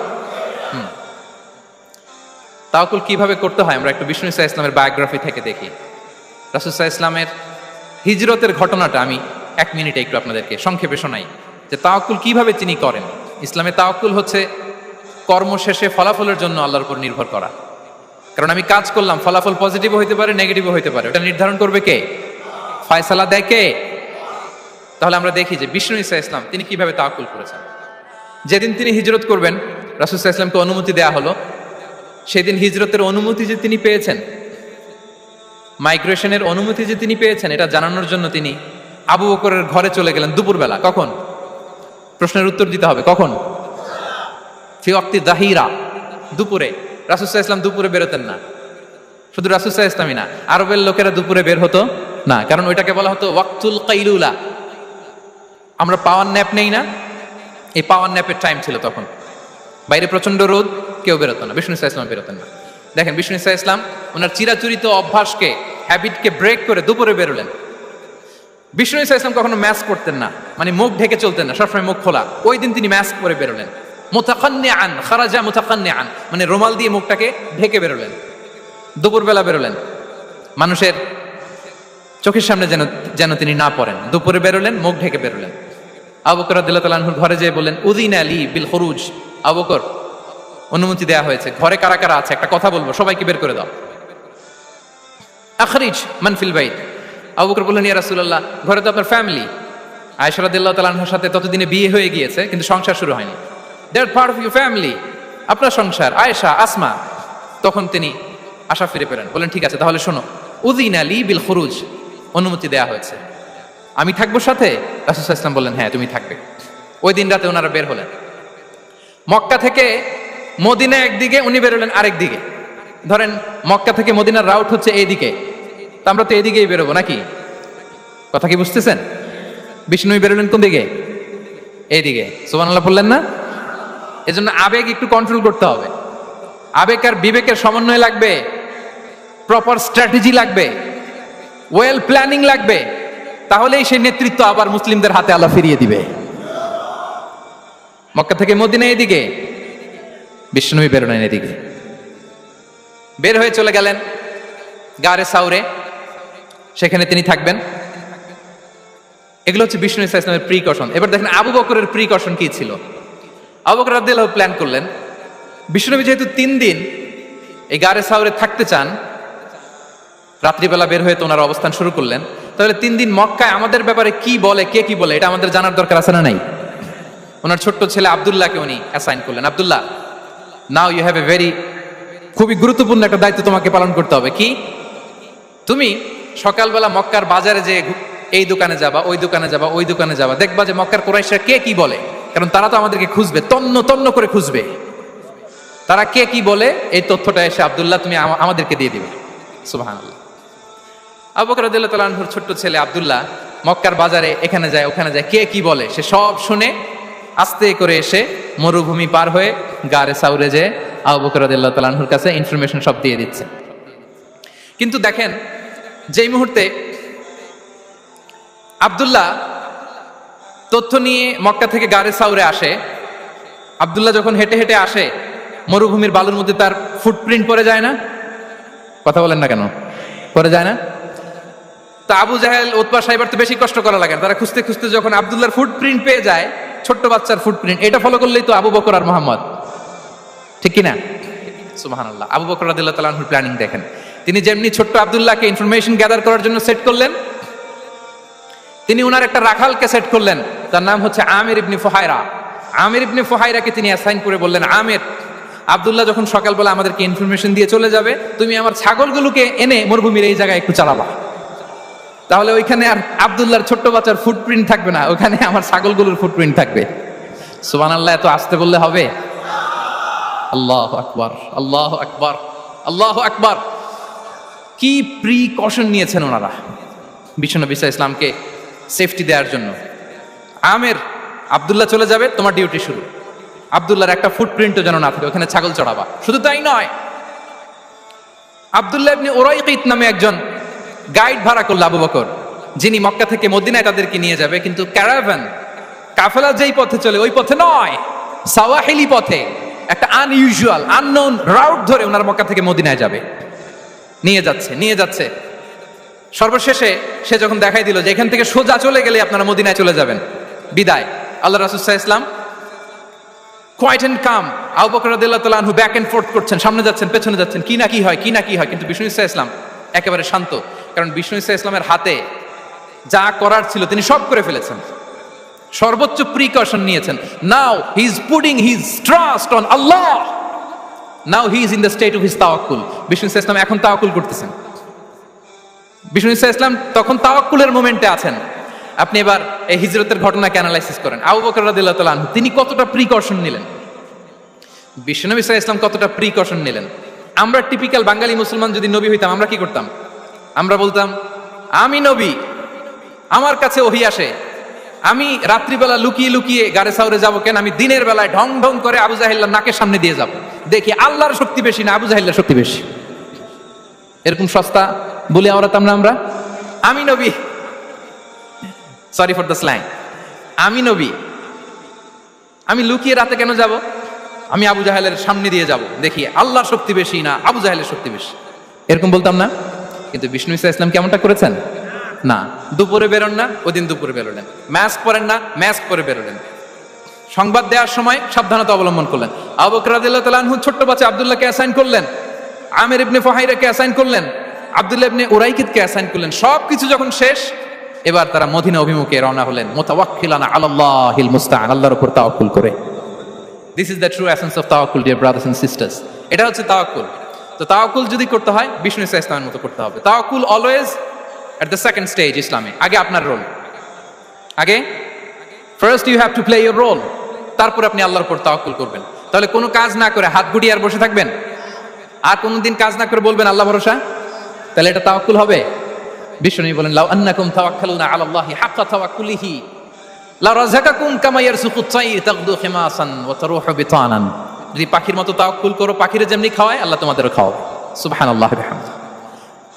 [SPEAKER 1] তাওয়াক্কুল কিভাবে করতে হয় আমরা একটু বিষ্ণু ইসা ইসলামের বায়োগ্রাফি থেকে দেখি। রাসূল সাল্লাল্লাহু আলাইহি ইসলামের হিজরতের ঘটনাটা আমি 1 মিনিটে একটু আপনাদেরকে সংক্ষেপে শোনাই, যে তাওয়াক্কুল কিভাবে তিনি করেন। ইসলামে তাওয়াক্কুল হচ্ছে কর্ম শেষে ফলাফলের জন্য আল্লাহর উপর নির্ভর করা। কারণ আমি কাজ করলাম, ফলাফল পজিটিভও হতে পারে, নেগেটিভও হতে পারে, ওটা নির্ধারণ করবে কে? ফয়সালা দেয় কে? তাহলে আমরা দেখি যে বিষ্ণু ইসা ইসলাম তিনি কিভাবে তাওয়াক্কুল করেছেন। যেদিন তিনি হিজরত করবেন, রাসূল সাল্লাল্লাহু আলাইহি ওয়াসাল্লামকে অনুমতি দেয়া হলো, সেদিন হিজরতের অনুমতি যে তিনি পেয়েছেন, মাইগ্রেশনের অনুমতি যে তিনি পেয়েছেন, এটা জানানোর জন্য তিনি আবু বকরের ঘরে চলে গেলেন দুপুরবেলা। কখন? প্রশ্নের উত্তর দিতে হবে, কখন? ফি ওয়াক্তি যাহিরা, দুপুরে। রাসূল সাল্লাল্লাহু আলাইহি ওয়াসাল্লাম দুপুরে বেরোতেন না। শুধু রাসূল সাল্লাল্লাহু আলাইহি ওয়াসাল্লামই না, আরবের লোকেরা দুপুরে বের হতো না, কারণ ওইটাকে বলা হতো ওয়াক্তুল কাইলুলা। আমরা পাওয়ার ন্যাপ নেই না, এই পাওয়ার ন্যাপের টাইম ছিল তখন। বাইরে প্রচন্ড রোদ, কেউ বেরোতো না, বিষ্ণু ইসা ইসলাম বেরোতেন না। দেখেন বিষ্ণু ইসা ইসলাম ওনার চিরাচরিত অভ্যাসকে, হ্যাবিটকে ব্রেক করে দুপুরে বেরোলেন। বিষ্ণু ইসা ইসলাম কখনো মাস্ক পরতেন না, মানে মুখ ঢেকে চলতেন না, সবসময় মুখ খোলা। ওই দিন তিনি মাস্ক পরে বেরোলেন। মুতাকান্নিআন, খারাজা মুতাকান্নিআন, মানে রুমাল দিয়ে মুখটাকে ঢেকে বেরোলেন, দুপুরবেলা বেরোলেন, মানুষের চোখের সামনে যেন তিনি না পড়েন। দুপুরে বেরোলেন, মুখ ঢেকে বেরোলেন। আবু বকর রাদিয়াল্লাহু তাআলা আনহুর ঘরে যেয়ে বললেন, উযিনা লি বিল খুরুজ। আবু বকর, অনুমতি দেয়া হয়েছে, ঘরে কারা কারা আছে একটা কথা বলবো, সবাইকে বের করে দাও। আখরিজ মান ফিল বাইত। আবু বকর বললেন, ইয়া রাসূলুল্লাহ, ঘরে তো আপনার ফ্যামিলি। আয়েশা রাদিয়াল্লাহু তাআলা আনহার সাথে ততদিনে বিয়ে হয়ে গিয়েছে, কিন্তু সংসার শুরু হয়নি। দে আর পার্ট অফ ইউর ফ্যামিলি, আপনার সংসার, আয়েশা, আসমা। তখন তিনি আশা ফিরে পেলেন, বলেন ঠিক আছে তাহলে শোনো, উযিনা লি বিল খুরুজ, অনুমতি দেয়া হয়েছে, আমি থাকবো সাথে? রাসূল সাল্লাল্লাহু আলাইহি ওয়াসাল্লাম বললেন, হ্যাঁ তুমি থাকবে। ওই দিন রাতে ওনারা বের হলেন। মক্কা থেকে মদিনা একদিকে, উনি বেরোলেন আরেক দিকে। ধরেন মক্কা থেকে মদিনার রাউট হচ্ছে এইদিকে, তা আমরা তো এইদিকেই বেরোবো নাকি? কথা কি বুঝতেছেন? বিষ্ণু বেরোলেন কোন দিকে? এইদিকে। সুবহানাল্লাহ বললেন না? এজন্য আবেগ একটু কন্ট্রোল করতে হবে। আবেগ আর বিবেকের সমন্বয় লাগবে, প্রপার স্ট্র্যাটেজি লাগবে, ওয়েল প্ল্যানিং লাগবে, তাহলেই সেই নেতৃত্ব আবার মুসলিমদের হাতে আল্লাহ ফিরিয়ে দিবে। মক্কা থেকে মদিনা এদিকে, বিষ্ণুনবী বেরোলেন এদিকে। বের হয়ে চলে গেলেন গারে সাউরে, সেখানে তিনি থাকবেন। এগুলো হচ্ছে বিষ্ণু ইসা ইসলামের প্রিকশন। এবার দেখেন আবু বকরের প্রিকশন কি ছিল। আবু বকর রাদিয়াল্লাহু প্ল্যান করলেন, বিষ্ণুনবী যেহেতু 3 দিন এই গারে সাউরে থাকতে চান, রাত্রিবেলা বের হয়ে তো ওনার অবস্থান শুরু করলেন, তাহলে 3 দিন মক্কায় আমাদের ব্যাপারে কি বলে, কে কি বলে, এটা আমাদের জানার দরকার আছে না নাই? ওনার ছোট্ট ছেলে আব্দুল্লাহকে উনি অ্যাসাইন করলেন। Abdullah, now you have a খুবই গুরুত্বপূর্ণ একটা দায়িত্ব তোমাকে পালন করতে হবে। কি? তুমি সকালবেলা মক্কার বাজারে যে এই দোকানে যাবা, ওই দোকানে যাবা, ওই দোকানে যাবা, দেখবা যে মক্কার কুরাইশরা কে কি বলে, কারণ তারা তো আমাদেরকে খুঁজবে, তন্ন তন্ন করে খুঁজবে। তারা কে কি বলে এই তথ্যটা এসে আব্দুল্লাহ তুমি আমাদেরকে দিয়ে দিবে। সুবহানাল্লাহ। আবু বকর রাদিয়াল্লাহু তাআলা আনহুর ছোট্ট ছেলে আব্দুল্লাহ মক্কার বাজারে এখানে যায় ওখানে যায়, কে কি বলে সে সব শুনে আস্তে করে এসে মরুভূমি পার হয়ে গারে সাউরে যে আবু বকর রাদিয়াল্লাহু তাআলা আনহুর কাছে ইনফরমেশন সব দিয়ে দিচ্ছে। কিন্তু দেখেন যেই মুহূর্তে আব্দুল্লাহ তথ্য নিয়ে মক্কা থেকে গারে সাউরে আসে, আব্দুল্লাহ যখন হেঁটে হেঁটে আসে, মরুভূমির বালুর মধ্যে তার ফুটপ্রিন্ট পড়ে যায় না? কথা বলেন না কেন? পড়ে যায় না? তা আবু জাহেল, উতবা সাইবার তো বেশি কষ্ট করা লাগে। তারা খুঁজতে খুঁজতে যখন আব্দুল্লাহর ফুটপ্রিন্ট পেয়ে যায়, ছোট্ট বাচ্চার ফুটপ্রিন্ট, এটা ফলো করলেই তো আবু বকর আর মোহাম্মদ, ঠিক কিনা? সুবহানাল্লাহ। আবু বকর রাদিয়াল্লাহু তাআলা আনহুর প্ল্যানিং দেখেন। তিনি যেমনি ছোট্ট আব্দুল্লাহকে ইনফরমেশন গ্যাদার করার জন্য সেট করলেন, তিনি ওনার একটা রাখালকে সেট করলেন, তার নাম হচ্ছে আমির ইবনে ফুহায়রা। আমির ইবনে ফুহায়রাকে তিনি অ্যাসাইন করে বললেন, আমির, আব্দুল্লাহ যখন সকালবেলা আমাদেরকে ইনফরমেশন দিয়ে চলে যাবে, তুমি আমার ছাগলগুলোকে এনে মরুভূমির এই জায়গায় একটু চালাবা। তাহলে ওইখানে আর আব্দুল্লাহর ছোট্ট বাচ্চার ফুটপ্রিন্ট থাকবে না, ওখানে আমার ছাগলগুলোর ফুটপ্রিন্ট থাকবে। সুবহানাল্লাহ। এত আসতে বললে হবে? আল্লাহু আকবার, আল্লাহু আকবার, আল্লাহু আকবার। কি প্রিকশন নিয়েছেন ওনারা বিশ্বনবী ইসলামকে সেফটি দেওয়ার জন্য। আমের, আব্দুল্লাহ চলে যাবে, তোমার ডিউটি শুরু। আব্দুল্লাহর একটা ফুটপ্রিন্টও যেন না থাকে, ওখানে ছাগল চড়াবা। শুধু তাই নয়, আব্দুল্লাহ ইবনে উরাইকিত নামে একজন গাইড ভাড়া করলো আবু বকর। যিনি মক্কা থেকে মদিনায় তাদেরকে নিয়ে যাবে, কিন্তু ক্যারাভান কাফেলা যেই পথে চলে ওই পথে নয়, সাওয়াহিলি পথে একটা আনইউজুয়াল আননোন রাউট ধরে ওনার মক্কা থেকে মদিনায় যাবে। নিয়ে যাচ্ছে সর্বশেষে সে যখন দেখাই দিল যে এখান থেকে সোজা চলে গেলে আপনারা মদিনায় চলে যাবেন, বিদায়। আল্লাহ রাসূল সাল্লাল্লাহু আলাইহি ওয়াসাল্লাম কোয়াইট এন্ড কাম, আবু বকর রাদিয়াল্লাহু তাআলা আনহু ব্যাক এন্ড ফোর্থ করছেন, সামনে যাচ্ছেন পেছনে যাচ্ছেন, কি না কি হয়, কিন্তু বিষ্ণু সাল্লাল্লাহু আলাইহি ওয়াসাল্লাম একেবারে শান্ত, কারণ বিষ্ণু সাল্লাল্লাহু আলাইহি ওয়াসাল্লামের হাতে যা করার ছিল তিনি সব করে ফেলেছেন, সর্বোচ্চ প্রিকশন নিয়েছেন। Now he is putting his trust on Allah, now he is in the state of his তাওয়াক্কুল। বিষ্ণু সাল্লাল্লাহু আলাইহি ওয়াসাল্লাম এখন তাওয়াক্কুল করতেছেন, বিষ্ণু সাল্লাল্লাহু আলাইহি ওয়াসাল্লাম তখন তাওয়াক্কুলের মোমেন্টে আছেন। আপনি এবার এই হিজরতের ঘটনাকে অ্যানালাইসিস করেন। আবু বকর রাদিয়াল্লাহু তাআলা আনহু তিনি কতটা প্রিকশন নিলেন, বিশ্বনবী সাল্লাল্লাহু আলাইহি ওয়াসাল্লাম কতটা প্রিকশন নিলেন। আমরা টিপিক্যাল বাঙালি মুসলমান যদি নবী হইতাম আমরা কি করতাম? আমরা বলতাম আমি নবী, আমার কাছে ওহী আসে, আমি রাত্রিবেলা লুকিয়ে লুকিয়ে গারে সাউরে যাবো কেন, আমি দিনের বেলায় ঢং ঢং করে আবু জাহেলের নাকের সামনে দিয়ে যাব, দেখি আল্লাহর শক্তি বেশি না আবু জাহেলের শক্তি বেশি। এরকম সস্তা বলে আওড়াতাম না আমরা, আমি নবী, সরি ফর দ্য স্ল্যাং, আমি নবী, আমি লুকিয়ে রাতে কেন যাব, আমি আবু জাহেলের সামনে দিয়ে যাব, দেখি আল্লাহর শক্তি বেশি না আবু জাহেলের শক্তি বেশি, এরকম বলতাম না। কিন্তু বিষ্ণু ইসা ইসলাম কেমনটা করেছেন না, দুপুরে বেরোন না, ওই দিন দুপুরে বেরোলেন, মাস্ক পরেন না, মাস্ক পরে বেরোলেন, সংবাদ দেওয়ার সময় সাবধানতা অবলম্বন করলেন। আবু বকর রাদিয়াল্লাহু তাআলা আনহু ছোট্ট বাচ্চা আব্দুল্লাহকে অ্যাসাইন করলেন, আমির ইবনে ফুহাইরাকে অ্যাসাইন করলেন, আব্দুল্লাহ ইবনে উরাইকিতকে অ্যাসাইন করলেন। সবকিছু যখন শেষ, এবার তারা মদিনা অভিমুখে রওনা হলেন, মুতাওয়াক্কিলানা আলাল্লাহিল মুস্তাআন, আল্লাহর উপর তাওয়াক্কুল করে। This is the true essence of তাওয়াক্কুল ডিয়ার ব্রাদার্স এন্ড সিস্টার্স। এটা হচ্ছে তাওয়াক্কুল। তো তাওয়াক্কুল যদি করতে হয় বিষ্ণু ইসা ইসলামের মতো করতে হবে। তাওয়াক্কুল always at the second stage ইসলামে। আগে আপনার রোল, আগে first you have to play your role, তারপর আপনি আল্লাহর উপর তাওয়াক্কুল করবেন। তাহলে কোনো কাজ না করে হাত গুটিয়ে আর বসে থাকবেন, আর কোনোদিন কাজ না করে বলবেন আল্লাহ ভরসা, তাহলে এটা তাওয়াক্কুল হবে? বিষ্ণু বলেন লাউ আন্নাকুম তাওয়াক্কালুনা আলাল্লাহি হাক্কা তাওয়াক্কুলিহি লা রাযাকাকুম কামা ইয়ারযুকুত তাইর তাগদু খিমাসান ওয়া তারুহু বিতানান। যদি পাখির মতো তাওয়াক্কুল করো, পাখিরে যেমনি খাওয়ায় আল্লাহ তোমাদেরও খাওয়াবে। সুবহানাল্লাহ ওয়া বিহামদিহি।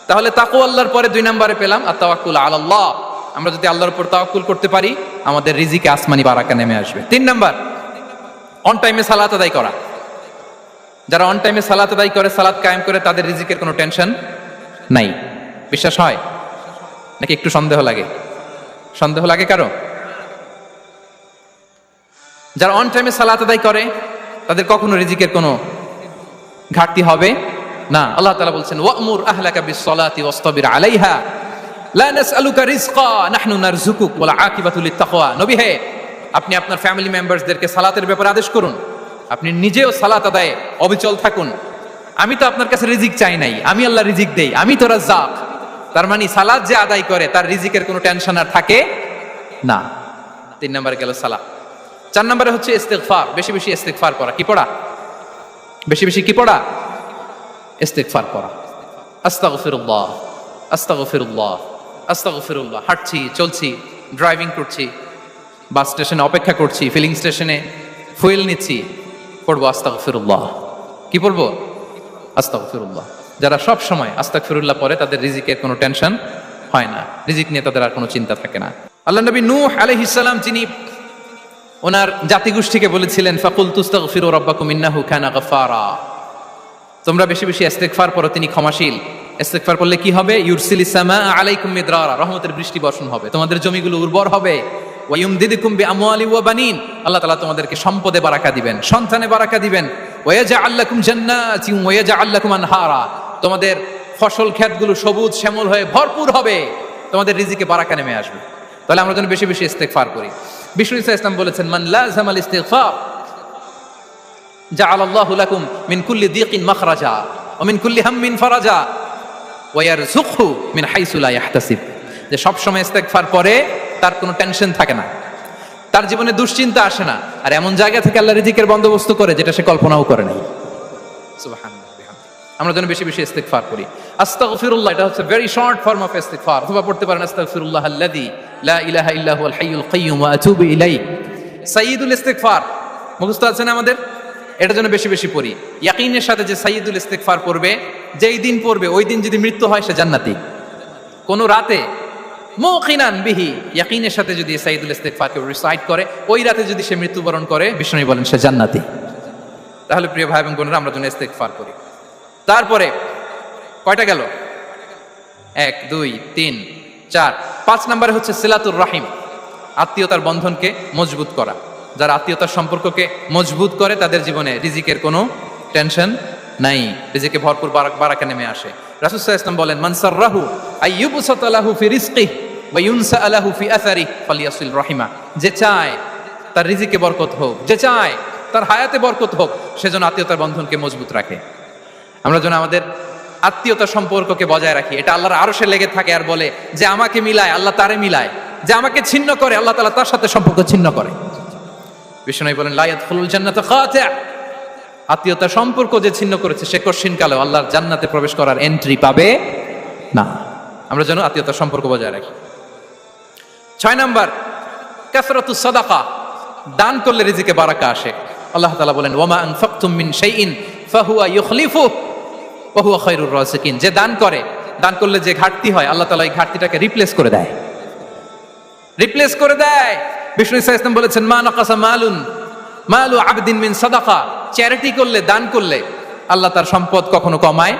[SPEAKER 1] তাহলে তাকওয়া আল্লাহর পরে 2 নম্বরে পেলাম আত-তাওয়াক্কুল আলাল্লাহ। আমরা যদি আল্লাহর উপর তাওয়াক্কুল করতে পারি আমাদের রিজিকে আসমানি বারাকা নেমে আসবে। 3 নাম্বার, অন টাইমে সালাত আদায় করা। যারা অন টাইমে সালাত আদায় করে, সালাত কায়েম করে, তাদের রিজিকের কোনো টেনশন নাই। বিশ্বাস হয় নাকি একটু সন্দেহ লাগে? সন্দেহ লাগে কারো? যারা অন টাইমে সালাত আদায় করে তাদের কখনো রিজিকের কোনো ঘাটতি হবে না। আল্লাহ তাআলা বলছেন ওয়া'মুর আহলাকা বিস-সালাতি ওয়াসতাবির আলাইহা লা নাসআলুকা রিজকা নাহনু নারযুকুক ওয়াল আকিবাতু লিত-তাকওয়া। নবী হে, আপনি আপনার ফ্যামিলি মেম্বারসদেরকে সালাতের ব্যাপারে আদেশ করুন, আপনি নিজেও সালাত আদায়ে অবিচল থাকুন। আমি তো আপনার কাছে রিজিক চাই নাই, আমি আল্লাহ রিজিক দেই, আমি তো রাজ্জাক। তার মানে সালাত যে আদায় করে তার রিজিকের কোনো টেনশন আর থাকে না। 3 নম্বরে গেল সালাত। 4 নম্বরে হচ্ছে ইস্তিগফার, বেশি বেশি ইস্তিগফার করা। কি পড়া? বেশি বেশি কি পড়া? ইস্তিগফার করা। আস্তাগফিরুল্লাহ, আস্তাগফিরুল্লাহ, আস্তাগফিরুল্লাহ। হাঁটছি, চলছি, ড্রাইভিং করছি, বাস স্টেশনে অপেক্ষা করছি, ফিলিং স্টেশনে ফুয়েল নিচ্ছি, পড়বো আস্তাগফিরুল্লাহ। কি পড়বো? আস্তাগফিরুল্লাহ। যারা সব সময় আস্তাগফিরুল্লাহ পড়ে তাদের রিজিকের কোনো টেনশন হয় না, রিজিক নিয়ে তাদের আর কোনো চিন্তা থাকে না। আল্লাহ নবী নূহ আলাইহিস সালাম যিনি ওনার জাতিগোষ্ঠীকে বলেছিলেন ফাকুলতু আস্তাগফিরু রাব্বাকুম ইন্নাহু কানা গাফফারা, তোমরা বেশি বেশি ইস্তিগফার পড়ো, তিনি ক্ষমাশীল। ইস্তিগফার করলে কি হবে? ইউরসিলিস সামা আলাইকুম মিদরারা, রহমতের বৃষ্টি বর্ষণ হবে, তোমাদের জমিগুলো উর্বর হবে। ওয়া ইউমদিদুকুম বিআমওয়ালি ওয়া বানিন, আল্লাহ তাআলা তোমাদেরকে সম্পদে বারাকা দিবেন, সন্তানে বারাকা দিবেন। ওয়া ইয়াজআল লাকুম জান্নাতিন ওয়া ইয়াজআল লাকুম আনহারা, তোমাদের ফসল ক্ষেতগুলো সবুজ শ্যামল হয়ে ভরপুর হবে, তোমাদের রিজিকে বারাকা নেমে আসবে। তাহলে আমরা যেন বেশি বেশি ইস্তিগফার করি। বিষ্ণু ইসা ইসলাম বলেছেন মান লাযামাল ইস্তিগফার জাআলাল্লাহু লাকুম মিন কুল্লি দিকিন মাখরাজা ওয়া মিন কুল্লি হাম্মিন ফারাজা ওয়া ইয়ারযুকহু মিন হাইসু লা ইয়াহতাসিব। যে সব সময় ইস্তিগফার পরে তার কোনো টেনশন থাকে না, তার জীবনে দুশ্চিন্তা আসে না, আর এমন জায়গা থেকে আল্লাহ রিজিকের বন্দোবস্ত করে যেটা সে কল্পনাও করে নাই। সুবহানাল্লাহ। আমরা যেন বেশি বেশি ইস্তিগফার করি। আস্তাগফিরুল্লাহ, এটা হচ্ছে ভেরি শর্ট ফর্ম অফ ইস্তিগফার। অথবা পড়তে পারেন আস্তাগফিরুল্লাহ আল্লাযী লা ইলাহা ইল্লা হুয়াল হাইয়ুল কাইয়্যুম ওয়া আতুবু ইলাইহি। সাইয়্যিদুল ইস্তিগফার মুখস্থ আছে না আমাদের? এটা যেন বেশি বেশি পড়ি। ইয়াকিনের সাথে যে সাইয়্যিদুল ইস্তিগফার পড়বে, যেই দিন পড়বে ওই দিন যদি মৃত্যু হয় সে জান্নাতি। কোন রাতে মুকিনান বিহি, ইয়াকিনের সাথে যদি সাইয়্যিদুল ইস্তিগফারকে রিসাইট করে, ওই রাতে যদি সে মৃত্যুবরণ করে, বিষ্ণু বলেন সে জান্নাতি। তাহলে প্রিয় ভাই এবং বোনেরা, আমরা যেন ইস্তিগফার করি। তারপরে কয়টা গেল? 1 2 3 4 5 নম্বরে হচ্ছে সিলাতুর রাহিম, আত্মীয়তার বন্ধনকে মজবুত করা। যারা আত্মীয়তার সম্পর্ককে মজবুত করে তাদের জীবনে রিজিকের কোনো টেনশন নাই, রিজিকে ভরপুর বারাকা নেমে আসে। রাসূল সাল্লাল্লাহু আলাইহি ওয়াসাল্লাম বলেন, মান সাররাহু আইয়ুবসাতা লাহু ফি রিজকিহি ওয়া ইউনসা লাহু ফি আসারিহি ফালিয়াসিল রাহিমা। যে চায় তার রিজিকে বরকত হোক, যে চায় তার হায়াতে বরকত হোক, সেজন্য আত্মীয়তার বন্ধনকে মজবুত রাখে। আমরা যেন আমাদের আত্মীয়তার সম্পর্ককে বজায় রাখি। এটা আল্লাহর আরশে লেগে থাকে আর বলে যে আমাকে মিলায় আল্লাহ তারে মিলায়, যে আমাকে ছিন্ন করে আল্লাহ তাআলা তার সাথে সম্পর্ক ছিন্ন করে। বিষ্ণু বলেন, লা ইয়াদখুলুল জান্নাতা খাতি', আত্মীয়তার সম্পর্ক যে ছিন্ন করেছে সে কশিনকালেও আল্লাহর জান্নাতে প্রবেশ করার এন্ট্রি পাবে না। আমরা যেন আত্মীয়তার সম্পর্ক বজায় রাখি। 6 নাম্বার, কাসরাতুস সাদাকা, দান করলে রিজিকে বারাকা আসে। আল্লাহ তাআলা বলেন, ওয়ামা আনফাকতুম মিন শাইইন ফাহুয়া ইউখলিফুহু ওয়া হুয়া খায়রুর রাযিকিন। যে দান করে, দান করলে যে ঘাটতি হয় আল্লাহ তাআলা এই ঘাটতিটাকে রিপ্লেস করে দেয়, রিপ্লেস করে দেয়। বিষ্ণু সাল্লাল্লাহু আলাইহি ওয়াসাল্লাম বলেছেন, মা নাকাসা মালু আবদিন মিন সাদাকা, চ্যারিটি করলে, দান করলে আল্লাহ তার সম্পদ কখনো কমায়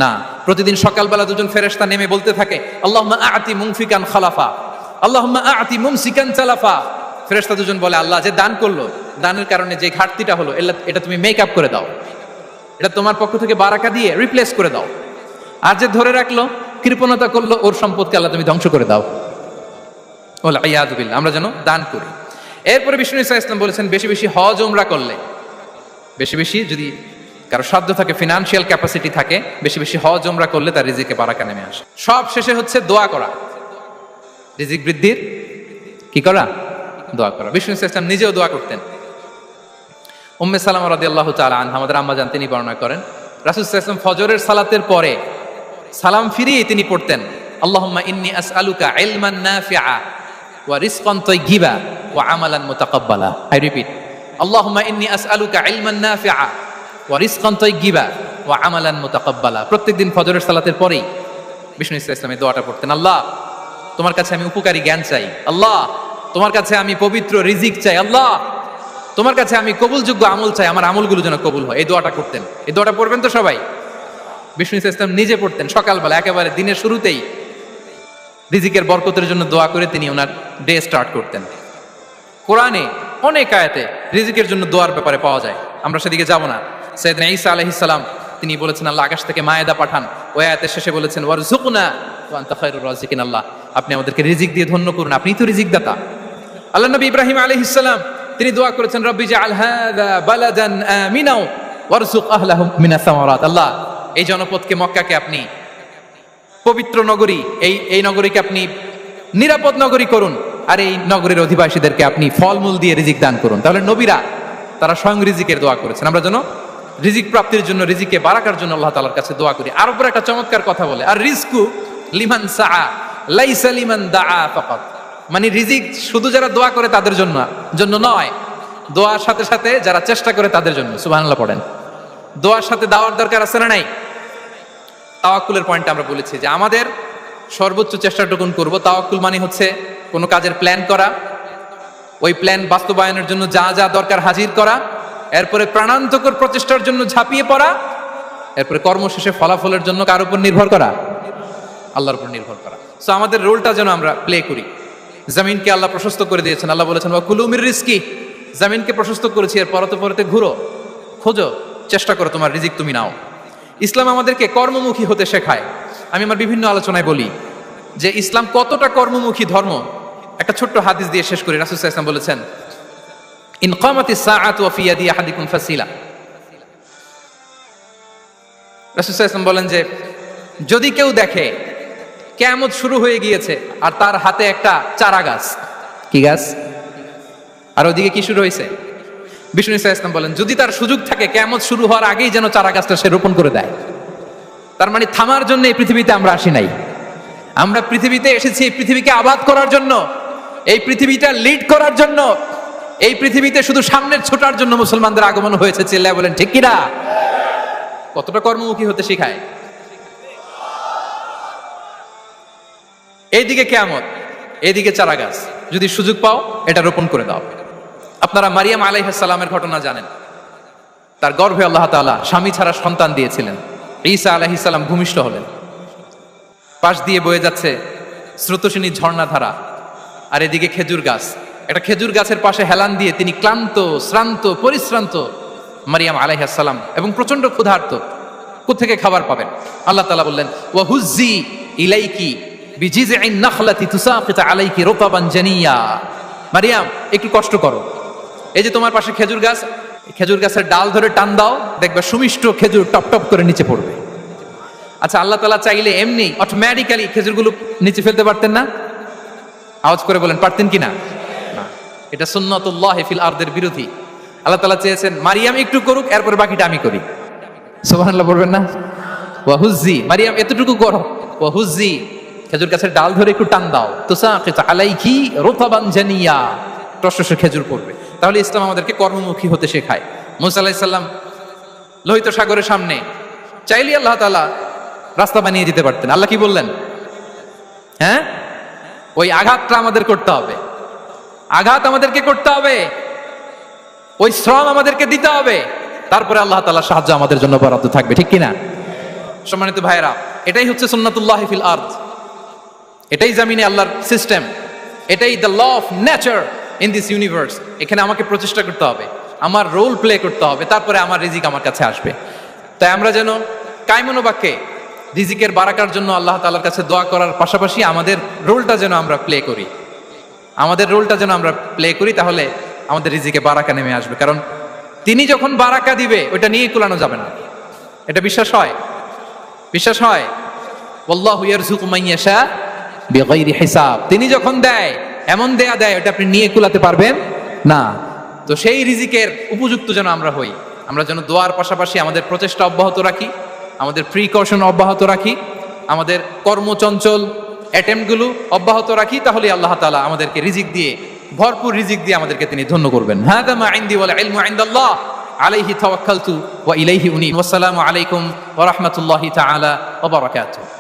[SPEAKER 1] না। প্রতিদিন সকালবেলা দুজন ফেরেশতা নেমে বলতে থাকে, আল্লাহুম্মা আ'তি মুনফিকান খালাফা, আল্লাহুম্মা আ'তি মুমসিকান চালাফা। ফেরেশতা দুজন বলে, আল্লাহ যে দান করলো, দানের কারণে যে ঘাটতিটা হলো এটা তুমি মেক আপ করে দাও, এটা তোমার পক্ষ থেকে বারাকা দিয়ে রিপ্লেস করে দাও। আর যে ধরে রাখলো, কৃপণতা করলো, ওর সম্পদকে আল্লাহ তুমি ধ্বংস করে দাও। ওয়াল ইয়াযু বিল্লাহ। আমরা যেন দান করি। এরপরে বিষ্ণু সাল্লাল্লাহু আলাইহি ওয়াসাল্লাম বলেছেন, বেশি বেশি হজ উমরা করলে, বেশি বেশি যদি কারো সাধ্য থাকে, ফিনান্সিয়াল ক্যাপাসিটি থাকে, বেশি বেশি হজ উমরা করলে তার রিজিকে বারাকা নেমে আসে। সব শেষে হচ্ছে দোয়া করা, রিজিক বৃদ্ধির কি করা? দোয়া করা। বিষ্ণু সাল্লাল্লাহু আলাইহি ওয়াসাল্লাম নিজেও দোয়া করতেন। উম্মে সালামা রাদিয়াল্লাহু তাআলা আনহা, আমাদের আম্মা জান, তিনি বর্ণনা করেন, রাসূল সাল্লাল্লাহু আলাইহি ওয়াসাল্লাম ফজরের সালাতের পরে সালাম ফিরিয়ে তিনি পড়তেন, আল্লাহুম্মা ইন্নী আসআলুকা ইলমান নাফিআ ওয়া রিজকান তাইয়্যিবা ওয়া আমালান মুতাকাব্বালা। আই রিপিট, আল্লাহুম্মা ইন্নী আসআলুকা ইলমান নাফিআ ওয়া রিজকান তাইয়্যিবা ওয়া আমালান মুতাকাব্বালা। প্রত্যেকদিন ফজরের সালাতের পরেই বিষ্ণু সাল্লাল্লাহু আলাইহি ওয়াসাল্লাম এই দোয়াটা পড়তেন, আল্লাহ তোমার কাছে আমি উপকারী জ্ঞান চাই, আল্লাহ তোমার কাছে আমি পবিত্র রিজিক চাই, আল্লাহ তোমার কাছে আমি কবুলযোগ্য আমল চাই, আমার আমলগুলো যেন কবুল হয়। এই দোয়াটা করতেন। এই দোয়াটা পড়বেন তো সবাই? বিষ্ণু সাল্লাল্লাহু আলাইহি ওয়াসাল্লাম নিজে পড়তেন সকালবেলা, একেবারে দিনের শুরুতেই রিজিকের বরকতের জন্য দোয়া করে তিনি ওনার ডে স্টার্ট করতেন। কোরআনে অনেক আয়াতে রিজিকের জন্য দোয়ার ব্যাপারে পাওয়া যায়, আমরা সেদিকে যাব না। সাইয়েদনা ঈসা আলাইহিস সালাম তিনি বলেছেন, আল্লাহ আকাশ থেকে মায়েদা পাঠান। ওই আয়াতের শেষে বলেছেন, ওয়ারযুকনা ওয়া আনতা খায়রুর রাযিকিন, আল্লাহ আপনি আমাদেরকে রিজিক দিয়ে ধন্য করুন, আপনিই তো রিজিক দাতা। আল্লাহ নবী ইব্রাহিম আলাইহিস সালাম তিনি দোয়া করেছেন, রব্বি জাআল হাযা বালাদান আমিনা ওয়ারযুক আহলাহু মিনাস সামারাত, আল্লাহ এই জনপদকে, মক্কাকে আপনি পবিত্র নগরী, এই নগরীকে আপনি নিরাপদ নগরী করুন, আর এই নগরীর অধিবাসীদেরকে আপনি ফলমূল দিয়ে রিজিক দান করুন। তাহলে নবীরা তারা স্বয়ং রিজিকের দোয়া করেছেন। আমরা যেন রিজিক প্রাপ্তির জন্য, রিজিকে বারাকার জন্য আল্লাহ তাআলার কাছে দোয়া করি। আর উপর একটা চমৎকার কথা বলে, আর রিজকু লিমান সাআ লাইসা লিমান দাআ ফাকাত, মানে রিজিক শুধু যারা দোয়া করে তাদের জন্য নয়, দোয়ার সাথে সাথে যারা চেষ্টা করে তাদের জন্য। সুবহানাল্লাহ পড়েন। দোয়ার সাথে দাওয়ার দরকার আছে না নাই? তাওয়াক্কুলের পয়েন্টটা আমরা বলেছি যে আমাদের সর্বোচ্চ চেষ্টাটুকুন করব। তাওয়াক্কুল মানে হচ্ছে কোনো কাজের প্ল্যান করা, ওই প্ল্যান বাস্তবায়নের জন্য যা যা দরকার হাজির করা, এরপরে প্রাণান্তকর প্রচেষ্টার জন্য ঝাঁপিয়ে পড়া, এরপরে কর্মশেষে ফলাফলের জন্য কার উপর নির্ভর করা? আল্লাহর উপর নির্ভর করা। সো আমাদের রোলটা যেন আমরা প্লে করি। জমিনকে আল্লাহ প্রশস্ত করে দিয়েছেন, আল্লাহ বলেছেন ওয়া কুলু মির রিজকি, জমিনকে প্রশস্ত করেছি, এর পরতে পরতে ঘুরো, খোঁজো, চেষ্টা করো তোমার রিজিক তুমি নাও। ইসলাম আমাদেরকে কর্মমুখী হতে শেখায়। আমি আমার বিভিন্ন আলোচনায় বলি যে ইসলাম কতটা কর্মমুখী ধর্ম। একটা ছোট্ট হাদিস দিয়ে শেষ করি। রাসূল সাল্লাল্লাহু আলাইহি ওয়াসাল্লাম বলেছেন, ইন কামাতিস সাআতু ওয়া ফি ইয়াদি আহাদিকুম ফাসিলা। রাসূল সাল্লাল্লাহু আলাইহি ওয়াসাল্লাম বলেন যে যদি কেউ দেখে কিয়ামত শুরু হয়ে গিয়েছে আর তার হাতে একটা চারা গাছ, কি গাছ? আর ওদিকে কি শুরু হয়েছে? বিষ্ণু সাল্লাল্লাহু আলাইহি ওয়াসাল্লাম বলেন যদি তার সুযোগ থাকে কিয়ামত শুরু হওয়ার আগেই যেন চারা গাছটা সে রোপণ করে দেয়। তার মানে থামার জন্য এই পৃথিবীতে আমরা আসি নাই, আমরা পৃথিবীতে এসেছি এই পৃথিবীকে আবাদ করার জন্য, এই পৃথিবীটা লিড করার জন্য, এই পৃথিবীতে শুধু সামনের ছোটার জন্য মুসলমানদের আগমন হয়েছে। চিল্লায় বলেন ঠিক কিনা? কতটা কর্মমুখী হতে শেখায়। এইদিকে কিয়ামত, এদিকে চারা গাছ, যদি সুযোগ পাও এটা রোপণ করে দাও। আপনারা মারিয়াম আলাইহিস সালামের ঘটনা জানেন। তার গর্ভে আল্লাহ তাআলা স্বামী ছাড়া সন্তান দিয়েছিলেন। ঈসা আলাইহিস সালাম ভূমিষ্ঠ হলেন। পাশ দিয়ে বয়ে যাচ্ছে স্রোতস্বিনী ঝর্ণাধারা, আর এদিকে খেজুর গাছ। একটা খেজুর গাছের পাশে হেলান দিয়ে তিনি ক্লান্ত, শ্রান্ত, পরিশ্রান্ত মারিয়াম আলাইহিস সালাম, এবং প্রচন্ড ক্ষুধার্ত। কোত্থেকে খাবার পাবেন? আল্লাহ তাআলা বললেন, ওয়া হুজ্জি ইলাইকি বিজিযিন নাখলাতি তুসাকিত আলাইকি রুতাবান জানিয়া। মারিয়াম, একটু কষ্ট করো, এই যে তোমার পাশে খেজুর গাছ, খেজুর গাছের ডাল ধরে টান দাও, দেখবে সুমিষ্ট খেজুর টপ টপ করে নিচে পড়বে। আচ্ছা, আল্লাহ তাআলা চাইলে এমনি অটোমেটিক্যালি খেজুরগুলো নিচে ফেলতে পারতেন না? আওয়াজ করে বলেন, পারতেন কি না? এটা সুন্নাতুল্লাহ ফিল আরদের বিরোধী। আল্লাহ তাআলা চেয়েছেন মারিয়াম একটু করুক, এরপর বাকিটা আমি করি। সুবহানাল্লাহ বলবেন না? ওয়া হুজ্জি, মারিয়াম এতটুকু করো, ওয়া হুজ্জি, খেজুর গাছের ডাল ধরে একটু টান দাও, তুসাকিত আলাইকি রুতাবান জানিয়া, টসটসে খেজুর পড়বে। তাহলে ইসলাম আমাদেরকে কর্মমুখী হতে শেখায়। মুসা আলাইহিস সালাম লোহিত সাগরের সামনে চাইলে আল্লাহ তাআলা রাস্তা বানিয়ে দিতে পারতেন। আল্লাহ কি বললেন? হ্যাঁ, ওই আঘাতটা আমাদের করতে হবে, আঘাত আমাদেরকে করতে হবে, ওই শ্রম আমাদেরকে দিতে হবে, তারপরে আল্লাহ তাআলার সাহায্য আমাদের জন্য বরাদ্দ থাকবে, ঠিক কিনা? সম্মানিত ভাইরা, এটাই হচ্ছে সুন্নাতুল্লাহ ফিল আরদ, এটাই জামিনে আল্লাহর সিস্টেম, এটাই the law of nature in this universe. এখানে আমাকে প্রচেষ্টা করতে হবে, আমার রোল প্লে করতে হবে, তারপরে আমার রিজিক আমার কাছে আসবে। তাই আমরা যেন কায়মনোবাক্যে রিজিকের বারাকার জন্য আল্লাহ তাআলার কাছে দোয়া করার পাশাপাশি আমাদের রোলটা যেন আমরা প্লে করি, আমাদের রোলটা যেন আমরা প্লে করি, তাহলে আমাদের রিজিকে বারাকা নেমে আসবে। কারণ তিনি যখন বারাকা দিবে ওইটা নিয়ে কুলানো যাবে না। এটা বিশ্বাস হয়? বিশ্বাস হয়? ওয়াল্লাহু ইয়ারযুকু মান ইয়াশা বিগাইরি হিসাব। তিনি যখন দেয়, এমন দেয়া দেয় ওটা আপনি নিয়ে কুলাতে পারবেন না। তো সেই রিজিকের উপযুক্ত যেন আমরা হই, আমরা যেন দোয়ার পাশাপাশি আমাদের প্রচেষ্টা অব্যাহত রাখি, আমাদের প্রিকশন অব্যাহত রাখি, আমাদের কর্মচঞ্চল অ্যাটেম্পটগুলো অব্যাহত রাখি, তাহলে আল্লাহ তাআলা আমাদেরকে রিজিক দিয়ে, ভরপুর রিজিক দিয়ে আমাদেরকে তিনি ধন্য করবেন। হাযা মা ইনদি ওয়াল ইলমু ইনদাল্লাহ আলাইহি তাওয়াক্কালতু ওয়া ইলাইহি উনীব। ওয়াসসালামু আলাইকুম ওয়া রাহমাতুল্লাহি তাআলা ওয়া বারাকাতুহু।